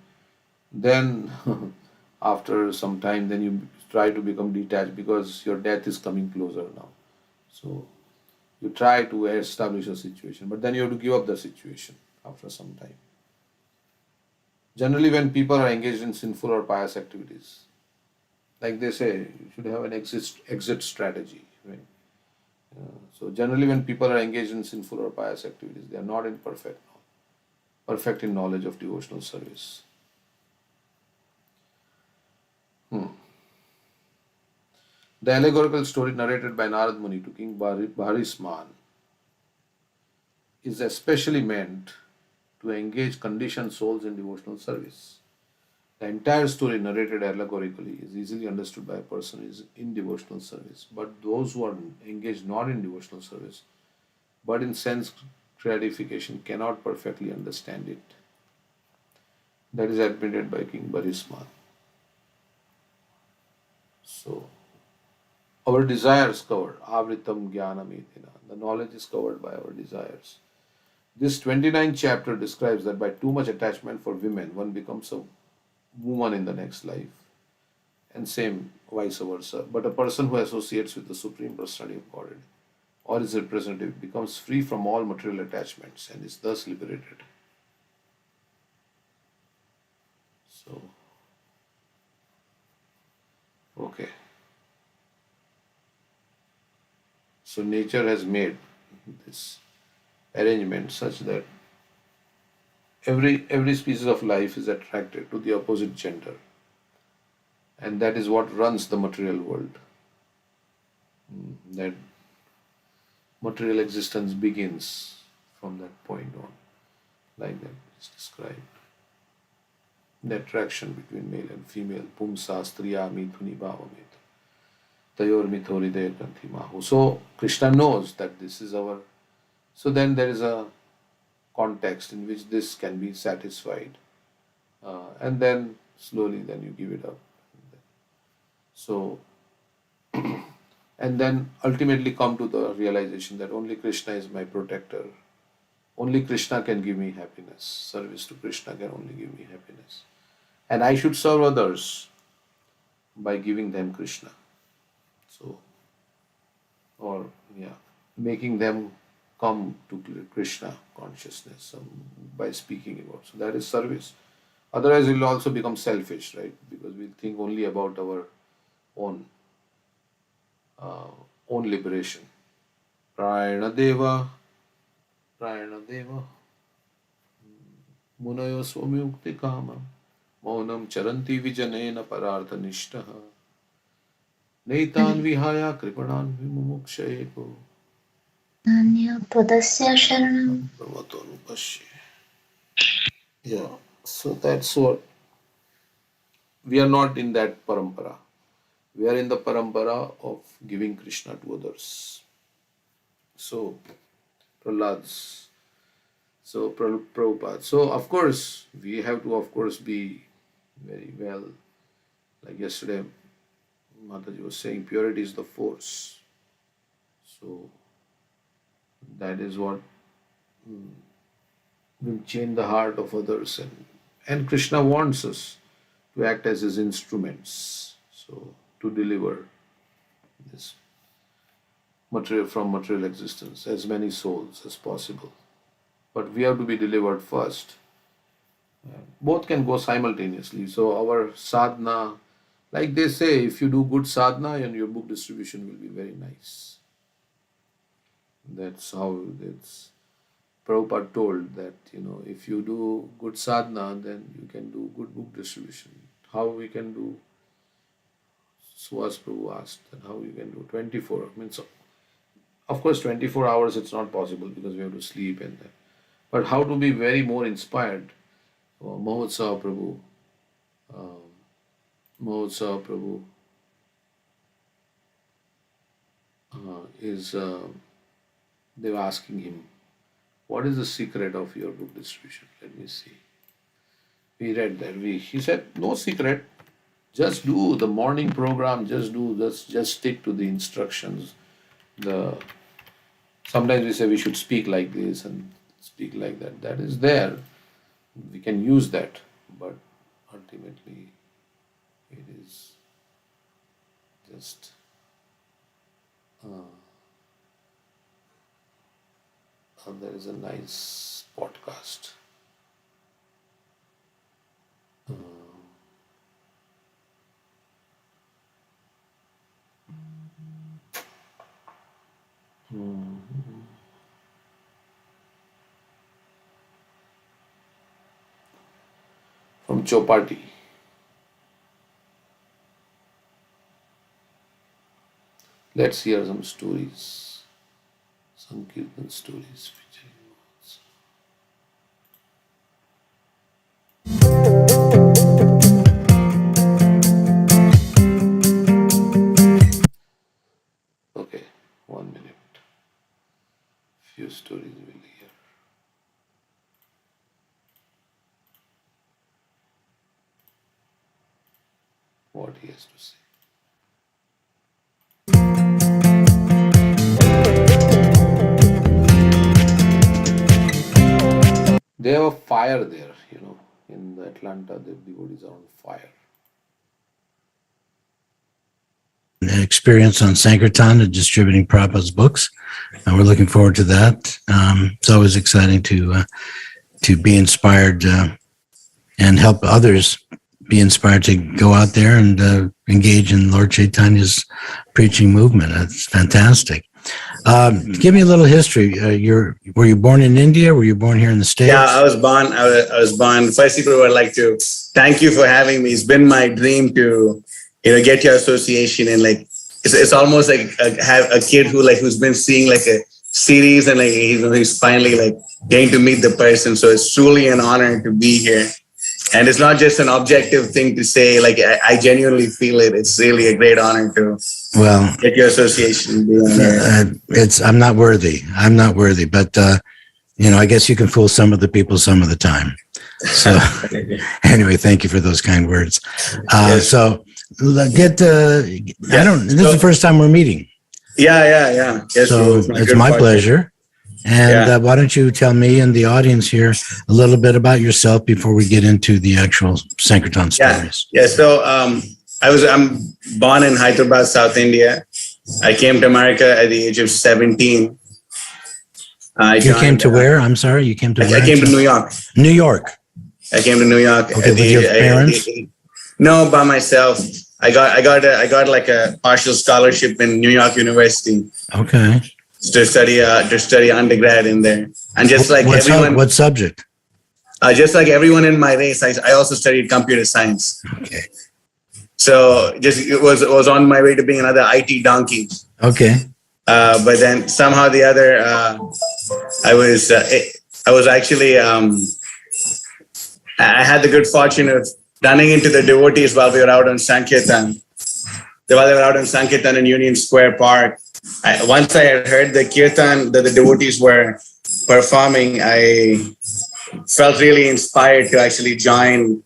Then after some time, then you try to become detached because your death is coming closer now. So you try to establish a situation, but then you have to give up the situation after some time. Generally, when people are engaged in sinful or pious activities, like they say, you should have an exit strategy. Right? So generally, when people are engaged in sinful or pious activities, they are not in perfect in knowledge of devotional service. Hmm. The allegorical story narrated by Narad Muni to King Bharisman is especially meant to engage conditioned souls in devotional service. The entire story, narrated allegorically, is easily understood by a person who is in devotional service. But those who are engaged not in devotional service, but in sense gratification, cannot perfectly understand it. That is admitted by King Bharisman. So, our desires covered, avritam jnanam etina. The knowledge is covered by our desires. This 29th chapter describes that by too much attachment for women, one becomes a woman in the next life, and same vice versa. But a person who associates with the Supreme Personality of Godhead or his representative becomes free from all material attachments and is thus liberated. So, okay. So, nature has made this arrangement such that every species of life is attracted to the opposite gender, and that is what runs the material world. That material existence begins from that point on, like that is described. The attraction between male and female, pumsa striya mithuni bhavameta tayor mitho hridaya granthi mahu. So Krishna knows that this is our. So then there is a context in which this can be satisfied, and then slowly then you give it up. So and then ultimately come to the realization that only Krishna is my protector. Only Krishna can give me happiness. Service to Krishna can only give me happiness. And I should serve others by giving them Krishna. So, or yeah, making them come to Krishna consciousness by speaking about. So that is service. Otherwise, we'll also become selfish, right? Because we'll think only about our own uh, own liberation. Prayana Deva, Prayana Deva, Munayo Swamyukti Kama, Maunam Charanti Vijanena Pararthanishtaha, Naitan Vihaya Kripanan Vimumukshayeko, Nanya Padasya Sharanam. Brahmatonupashye. Yeah, so that's what we are not in that parampara. We are in the parampara of giving Krishna to others. So, Prahlad's. So, Prabhupada. So, of course, we have to, of course, be very well. Like yesterday, Mataji was saying, purity is the force. So, that is what will change the heart of others. And Krishna wants us to act as his instruments. So, to deliver this material from material existence, as many souls as possible. But we have to be delivered first. Both can go simultaneously. So our sadhana, like they say, if you do good sadhana, and your book distribution will be very nice. That's how it's Prabhupada told that, if you do good sadhana, then you can do good book distribution. How we can do, Suhas Prabhu asked, that how you can do 24. I mean, so, of course, 24 hours it's not possible because we have to sleep and that. But how to be very more inspired? Mahotsav Prabhu, um, Mahotsav Prabhu is, they were asking him, what is the secret of your book distribution? Let me see. We read that. He said, no secret. Just do the morning program. Just stick to the instructions. Sometimes we say we should speak like this and speak like that. That is there. We can use that, but ultimately it is just there is a nice podcast. From Chopati. Let's hear some stories, some Kirtan stories featuring words. Okay, 1 minute. Few stories we'll hear. What he has to say. They have a fire there, in Atlanta, the devotees are on fire. An experience on Sankirtan and distributing Prabhupada's books, and we're looking forward to that. It's always exciting to be inspired and help others be inspired to go out there and engage in Lord Chaitanya's preaching movement. It's fantastic. Give me a little history. Were you born in India? Were you born here in the States? Yeah, I was born. First, I would like to thank you for having me. It's been my dream to, get your association, and it's almost like have a kid who's been seeing like a series, and he's finally getting to meet the person. So it's truly an honor to be here. And it's not just an objective thing to say, I genuinely feel it. It's really a great honor to get your association. I'm not worthy, but I guess you can fool some of the people some of the time. So anyway, thank you for those kind words. Yes. So this is the first time we're meeting. Yeah. Yes, so it's my pleasure. And why don't you tell me and the audience here a little bit about yourself before we get into the actual Sankirtan stories? Yeah. So I'm born in Hyderabad, South India. I came to America at the age of 17. You came to where? I'm sorry, you came to where? I came to New York. New York. I came to New York. Okay, with your parents? No, by myself. I got like a partial scholarship in New York University. Okay. To study undergrad in there, and just like everyone. What subject? Just like everyone in my race, I also studied computer science. Okay. So it was on my way to being another IT donkey. Okay. But then somehow the other, I was actually I had the good fortune of running into the devotees while we were out on Sankirtan. While they were out on Sankirtan in Union Square Park. Once I had heard the kirtan that the devotees were performing, I felt really inspired to actually join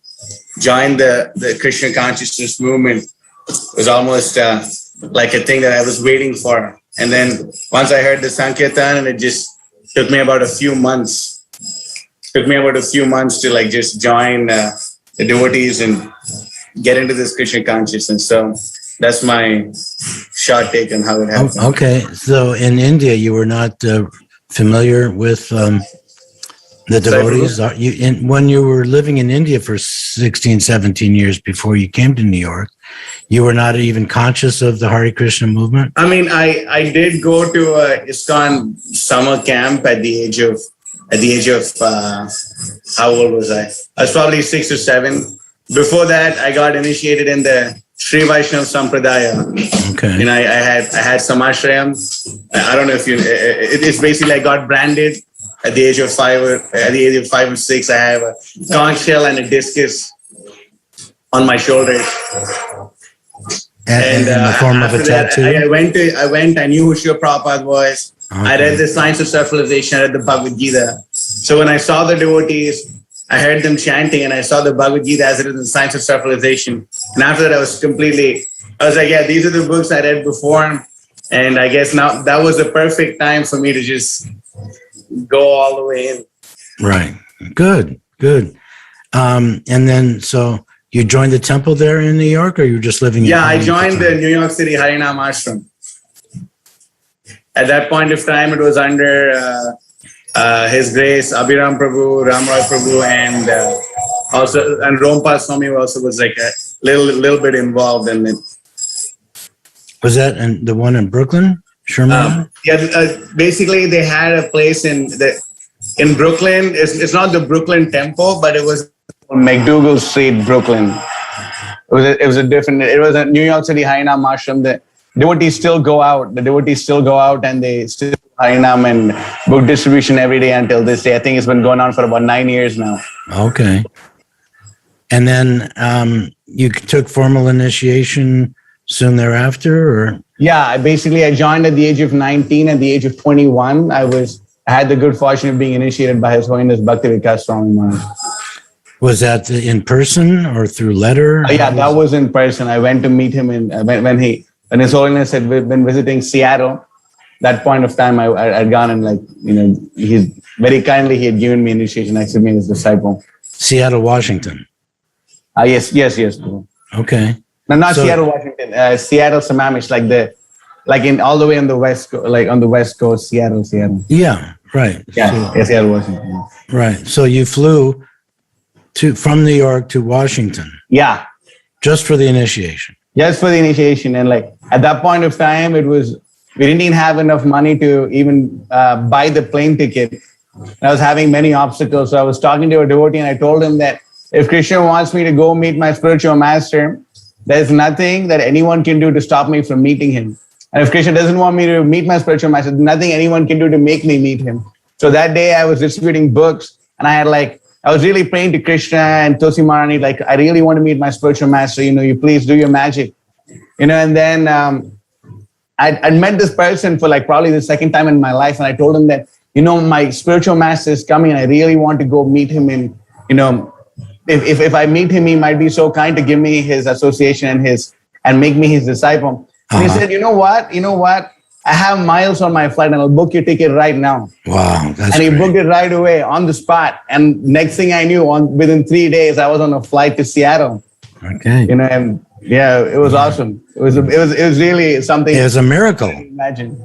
the Krishna consciousness movement. It was almost like a thing that I was waiting for. And then once I heard the Sankirtan, and it just took me about a few months. To just join the devotees and get into this Krishna consciousness. So that's my short take on how it happened. Okay, so in India, you were not familiar with The devotees are when you were living in India for 16, 17 years before you came to New York, you were not even conscious of the Hare Krishna movement? I mean, I did go to a ISKCON summer camp at the age of how old was I? I was probably 6 or 7. Before that, I got initiated in the Sri Vaishnava Sampradaya. Okay. You know, I had Samashrayam. I don't know if it's basically I got branded at the age of 5 or 6. I have a conch shell and a discus on my shoulders. And in the form of a tattoo? I knew who Srila Prabhupada was. Okay. I read the Science of Self-Realization, I read the Bhagavad Gita. So when I saw the devotees, I heard them chanting, and I saw the Bhagavad Gita as it is in Science of Self-Realization. And after that, I was like, yeah, these are the books I read before. And I guess now that was the perfect time for me to just go all the way in. Right. Good. And then, so you joined the temple there in New York, or you were just living in? Yeah, I joined the New York City Harinam Ashram. At that point of time, it was under His Grace, Abhiram Prabhu, Ramroy Prabhu, and Rompal Swami also was like a little bit involved in it. Was that the one in Brooklyn? Sherman? Basically they had a place in Brooklyn. It's not the Brooklyn Temple, but it was on McDougal Street, Brooklyn. It was a New York City Harinam Ashram. The devotees still go out, and they still do Harinam and book distribution every day until this day. I think it's been going on for about 9 years now. Okay. And then you took formal initiation soon thereafter, or? Yeah, I joined at the age of 19. At the age of 21, I had the good fortune of being initiated by His Holiness Bhakti Vikas Swami Maharaj. Was that in person or through letter? Yeah, that was in person. I went to meet him when His Holiness had been visiting Seattle. That point of time, I'd gone and he very kindly he had given me initiation, accepted me as disciple. Seattle, Washington. Yes. Okay. No, not Seattle, Washington. Seattle, Sammamish, all the way on the west, on the west coast, Seattle. Yeah, right. Yeah, Seattle, Washington. Right. So you flew from New York to Washington. Yeah. Just for the initiation. Just for the initiation, and at that point of time, we didn't even have enough money to even buy the plane ticket. And I was having many obstacles. So I was talking to a devotee, and I told him that if Krishna wants me to go meet my spiritual master, there's nothing that anyone can do to stop me from meeting him. And if Krishna doesn't want me to meet my spiritual master, there's nothing anyone can do to make me meet him. So that day I was distributing books, and I was really praying to Krishna and Tosi Maharani, I really want to meet my spiritual master, you please do your magic. And then I'd met this person for probably the second time in my life, and I told him that, my spiritual master is coming, and I really want to go meet him in, if I meet him, he might be so kind to give me his association and make me his disciple. And he said, you know what? I have miles on my flight, and I'll book your ticket right now. Wow. That's and he great. booked it right away on the spot. And next thing I knew, within 3 days, I was on a flight to Seattle. Okay. And yeah, it was awesome. It was really something. It was a miracle. Imagine.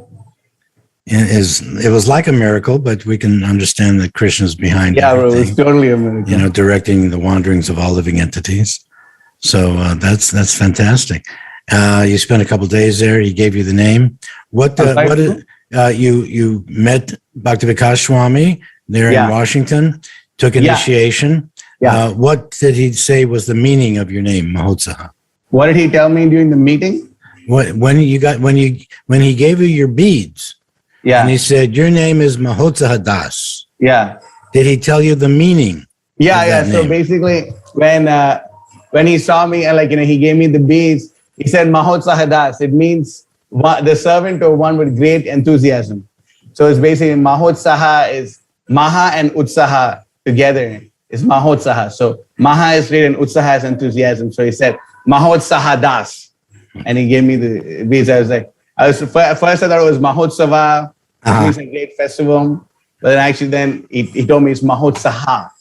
It was like a miracle, but we can understand that Krishna's behind it everything. was totally a miracle. Directing the wanderings of all living entities. So that's fantastic. You spent a couple days there. He gave you the name. You met Bhakti Vikas Swami there in Washington, took initiation. Yeah. What did he say was the meaning of your name, Mahotsaha? What did he tell me during the meeting? When he gave you your beads? Yeah. And he said, your name is Mahotsaha Das. Yeah. Did he tell you the meaning? Yeah. So basically, when he saw me and he gave me the beads, he said Mahotsaha Das. It means the servant of one with great enthusiasm. So it's basically Mahotsaha is Maha and Utsaha together is Mahotsaha. So Maha is great and Utsaha is enthusiasm. So he said Mahotsaha Das. And he gave me the beads. I was at first I thought it was Mahotsava, which is a great festival. But then he told me it's Mahotsaha.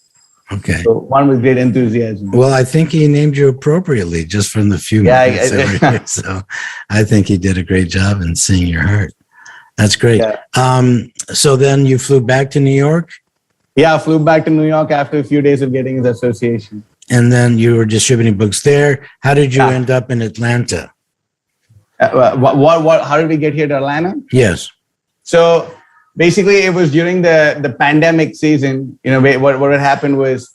Okay. So one with great enthusiasm. Well, I think he named you appropriately just from the few minutes over here. So I think he did a great job in seeing your heart. That's great. Yeah. So then you flew back to New York? Yeah, I flew back to New York after a few days of getting his association. And then you were distributing books there. How did you Yeah. end up in Atlanta? How did we get here to Atlanta? Yes. So basically, it was during the pandemic season. What had happened was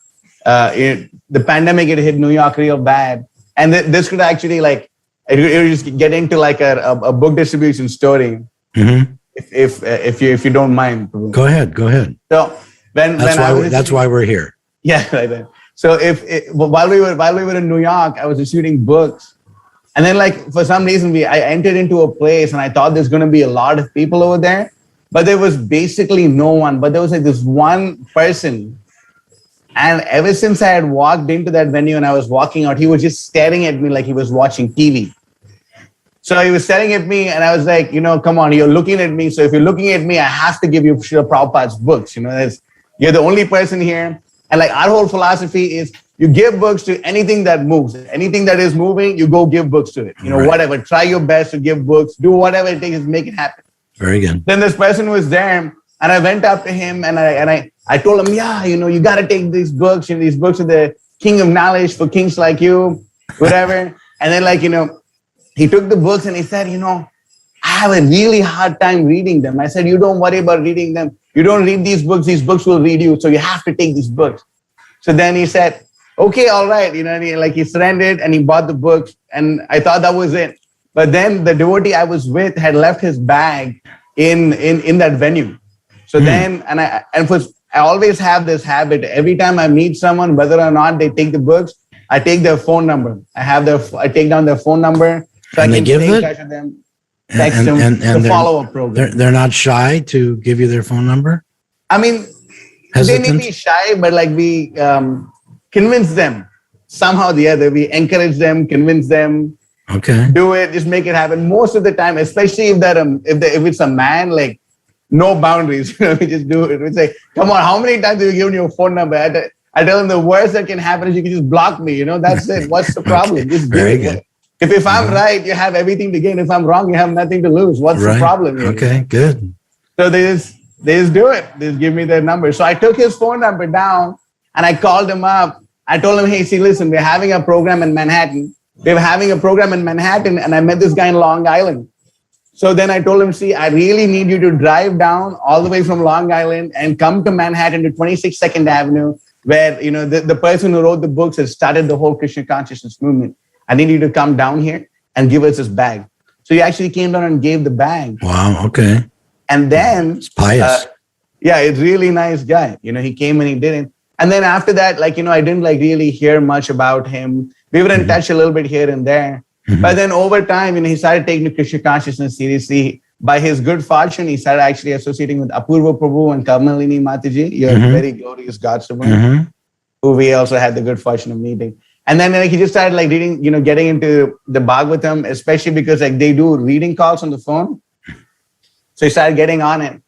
the pandemic had hit New York real bad, and this could actually it was just get into like a book distribution story. Mm-hmm. If you don't mind. Go ahead. So That's why we're here. Yeah, right then. So while we were in New York, I was distributing books, and then for some reason I entered into a place and I thought there's going to be a lot of people over there, but there was basically no one. But there was this one person, and ever since I had walked into that venue and I was walking out, he was just staring at me like he was watching TV. So he was staring at me, and I was like, come on, you're looking at me. So if you're looking at me, I have to give you Srila Prabhupada's books. You're the only person here. And our whole philosophy is you give books to anything that moves. Anything that is moving, you go give books to it. Right. Whatever. Try your best to give books. Do whatever it takes to make it happen. Very good. Then this person was there, and I went up to him and I told him, you got to take these books. These books are the king of knowledge for kings like you, whatever. And then he took the books and he said, I have a really hard time reading them. I said, you don't worry about reading them. You don't read these books will read you. So you have to take these books. So then he said, okay, all right. And he surrendered and he bought the books, and I thought that was it. But then the devotee I was with had left his bag in that venue. So then, I always have this habit. Every time I meet someone, whether or not they take the books, I take their phone number. I take down their phone number. So And I they can give stay in it? touch with them, text them, the follow-up program. They're not shy to give you their phone number? I mean, Hesitant? they may be shy, but we convince them somehow or the other. We encourage them, convince them, Okay. do it, just make it happen. Most of the time, especially if it's a man, no boundaries. We just do it. We say, come on, how many times have you given your phone number? I tell them the worst that can happen is you can just block me. That's it. What's the problem? Okay. Just Very give it. good. If I'm right, you have everything to gain. If I'm wrong, you have nothing to lose. What's the problem here? Okay, good. So they just do it. They just give me their number. So I took his phone number down and I called him up. I told him, hey, see, listen, we're having a program in Manhattan. And I met this guy in Long Island. So then I told him, see, I really need you to drive down all the way from Long Island and come to Manhattan to 26 2nd Avenue, where, the person who wrote the books has started the whole Krishna consciousness movement. I need you to come down here and give us this bag. So he actually came down and gave the bag. Wow, okay. And then, It's pious. it's really nice guy. He came and he did it. And then after that, I didn't really hear much about him. We were in touch a little bit here and there. But then over time, he started taking the Krishna consciousness seriously. By his good fortune, he started actually associating with Apurva Prabhu and Kamalini Mataji, your very glorious God servant, who we also had the good fortune of meeting. And then he just started reading, getting into the Bhagavatam, especially because they do reading calls on the phone. So he started getting on it.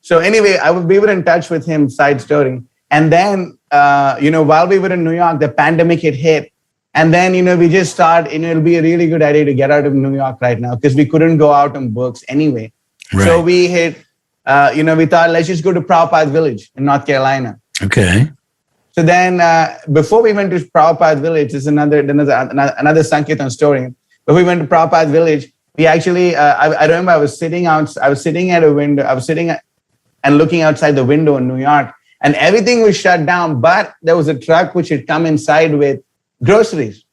So anyway, we were in touch with him, side story. And then, while we were in New York, the pandemic had hit. And then, we just thought, it'll be a really good idea to get out of New York right now because we couldn't go out on books anyway. Right. So we we thought, let's just go to Prabhupada Village in North Carolina. Okay. So then, before we went to Prabhupada Village, this is another Sankirtan story. Before we went to Prabhupada Village, we actually, I remember I was sitting at a window, and looking outside the window in New York, and everything was shut down, but there was a truck which had come inside with groceries.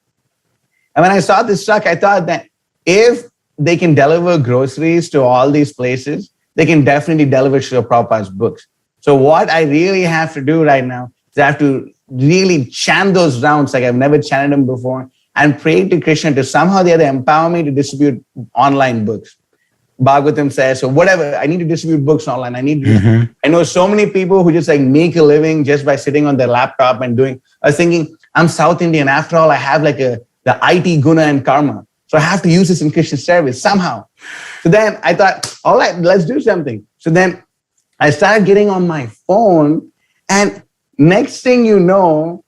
And when I saw this truck, I thought that if they can deliver groceries to all these places, they can definitely deliver Srila Prabhupada's books. So what I really have to do right now is I have to really chant those rounds like I've never chanted them before and pray to Krishna to somehow or the other empower me to distribute online books. Bhagavatam says, so whatever, I need to distribute books online. I know so many people who just make a living just by sitting on their laptop and doing. I was thinking, I'm South Indian. After all, I have the IT guna and karma. So I have to use this in Krishna service somehow. So then I thought, all right, let's do something. So then I started getting on my phone, and next thing you know,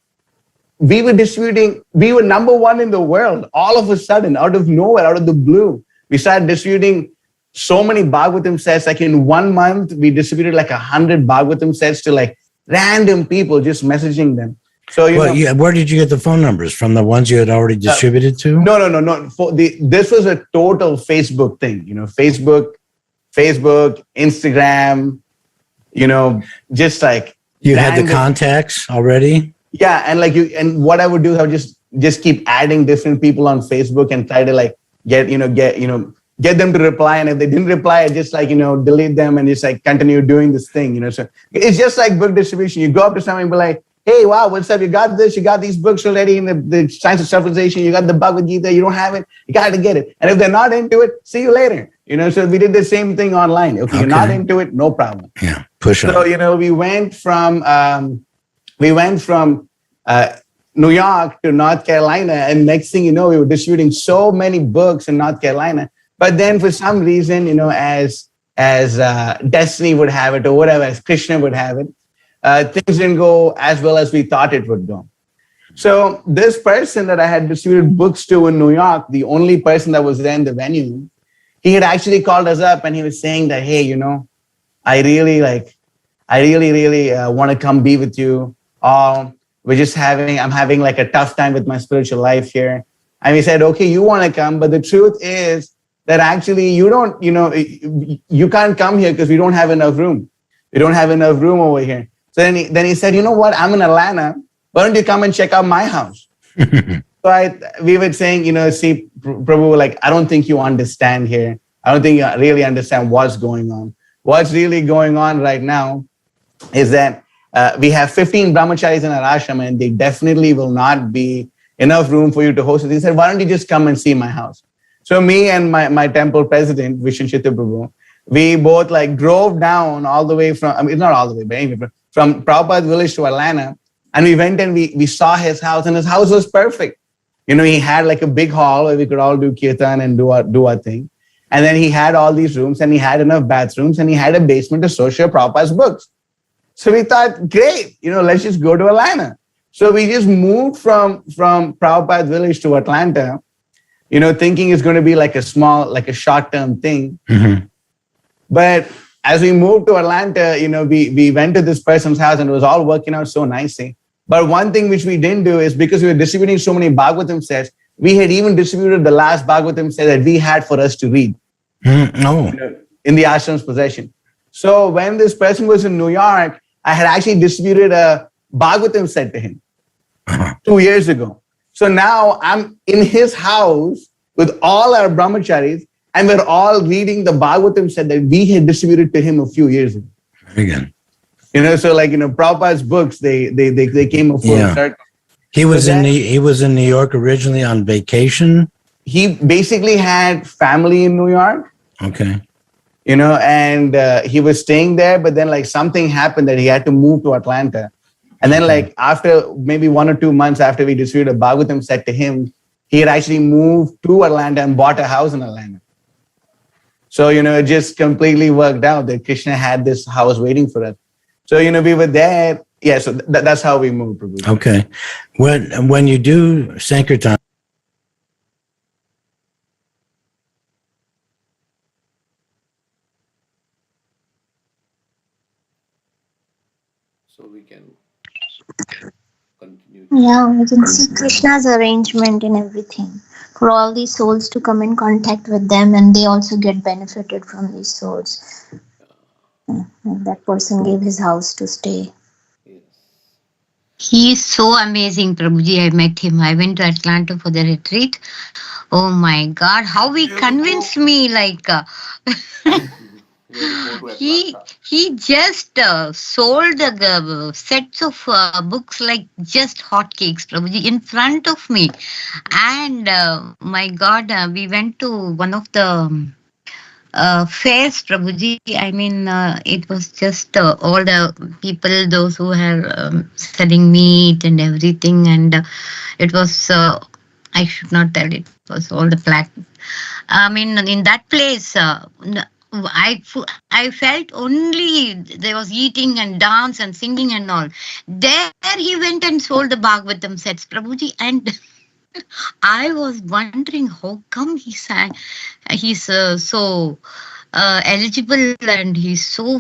we were number one in the world. All of a sudden, out of nowhere, out of the blue, we started distributing so many Bhagavatam sets. In 1 month, we distributed 100 Bhagavatam sets to random people just messaging them. So where did you get the phone numbers from? The ones you had already distributed to? No. This was a total Facebook thing. Facebook, Instagram. Just like you had the contacts already. Yeah, and what I would do is I would just keep adding different people on Facebook and try to like get them to reply. And if they didn't reply, I just delete them and just like continue doing this thing. So it's just like book distribution. You go up to someone and be like, hey, wow, what's up? You got this, you got these books already in the Science of Civilization, you got the Bhagavad Gita, you don't have it, you got to get it. And if they're not into it, see you later. So we did the same thing online. Okay, you're not into it, no problem. Yeah, push on. So, we went from New York to North Carolina, and next thing you know, we were distributing so many books in North Carolina. But then for some reason, as destiny would have it, or whatever, as Krishna would have it, things didn't go as well as we thought it would go. So this person that I had distributed books to in New York, the only person that was there in the venue, he had actually called us up and he was saying that, hey, I really want to come be with you. I'm having like a tough time with my spiritual life here. And we said, okay, you want to come, but the truth is that actually you can't come here because we don't have enough room. We don't have enough room over here. So then he said, you know what? I'm in Atlanta. Why don't you come and check out my house? So we were saying, see, Prabhu, like, I don't think you understand here. I don't think you really understand what's going on. What's really going on right now is that we have 15 brahmacharis in our ashram, and they definitely will not be enough room for you to host it. He said, why don't you just come and see my house? So me and my temple president, Vishnu Chitta Prabhu, we both like drove down all the way not all the way, but anyway, from Prabhupada village to Atlanta. And we went and we saw his house, and his house was perfect. He had like a big hall where we could all do kirtan and do our thing. And then he had all these rooms, and he had enough bathrooms, and he had a basement to store Prabhupada's books. So we thought, great, let's just go to Atlanta. So we just moved from Prabhupada village to Atlanta, thinking it's going to be like a short-term thing. Mm-hmm. But as we moved to Atlanta, we went to this person's house and it was all working out so nicely. But one thing which we didn't do is, because we were distributing so many Bhagavatam sets, we had even distributed the last Bhagavatam set that we had for us to read in the ashram's possession. So when this person was in New York, I had actually distributed a Bhagavatam set to him 2 years ago. So now I'm in his house with all our brahmacharis, and we're all reading the Bhagavatam set that we had distributed to him a few years ago. Again. So like, Prabhupada's books, they came a full circle. He was in New York originally on vacation. He basically had family in New York. Okay. And he was staying there, but then like something happened that he had to move to Atlanta. And then like after maybe 1 or 2 months after we distributed a Bhagavatam set to him, he had actually moved to Atlanta and bought a house in Atlanta. So, it just completely worked out that Krishna had this house waiting for us. So, we were there. Yeah, so that's how we moved, Prabhu. Okay. When you do Sankirtan, so we can continue. Yeah, we can see Krishna's arrangement in everything for all these souls to come in contact with them, and they also get benefited from these souls. And that person gave his house to stay. Yes. He is so amazing, Prabhuji. I met him. I went to Atlanta for the retreat. Oh my God, how he convinced me, like he just sold the sets of books like just hotcakes, Prabhuji, in front of me. And my God, we went to one of the fairs, Prabhuji. I mean, it was just all the people, those who are selling meat and everything. And it was, I should not tell, it was all the black. I mean, in that place, I felt only there was eating and dance and singing and all. There he went and sold the Bhagavatam sets, Prabhuji, and I was wondering how come he sang. He's so eligible, and he's so.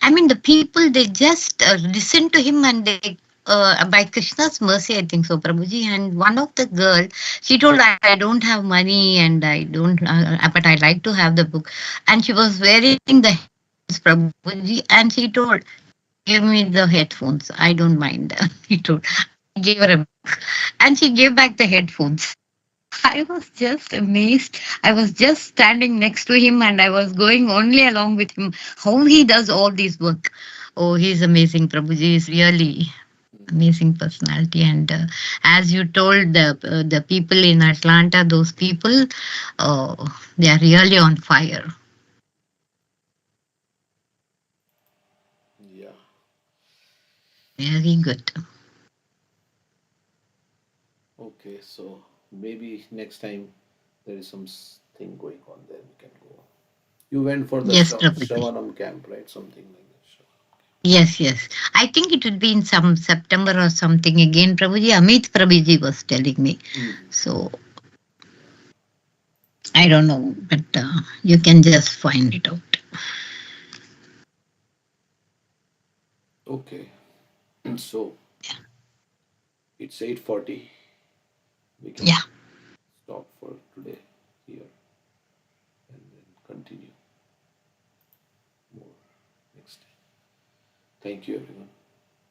I mean, the people, they just listen to him, and they. By Krishna's mercy, I think so, Prabhuji. And one of the girl, she told, I don't have money, and I don't, but I like to have the book. And she was wearing the headphones, Prabhuji, and she told, give me the headphones. I don't mind. He told. I gave her a book, and she gave back the headphones. I was just amazed. I was just standing next to him, and I was going only along with him. How he does all this work. Oh, he's amazing. Prabhuji is really amazing personality. And as you told, the people in Atlanta, those people, oh, they are really on fire. Yeah. Very good. Okay, so maybe next time there is thing going on there, we can go. You went for the Yes, Prabhuji. Shravanam camp, right? Something like that. Yes, yes. I think it would be in some September or something again, Prabhuji. Amit Prabhuji was telling me. So I don't know, but you can just find it out. Okay, so it's 8:40. We can Yeah. stop for today here and then continue more next time. Thank you, everyone.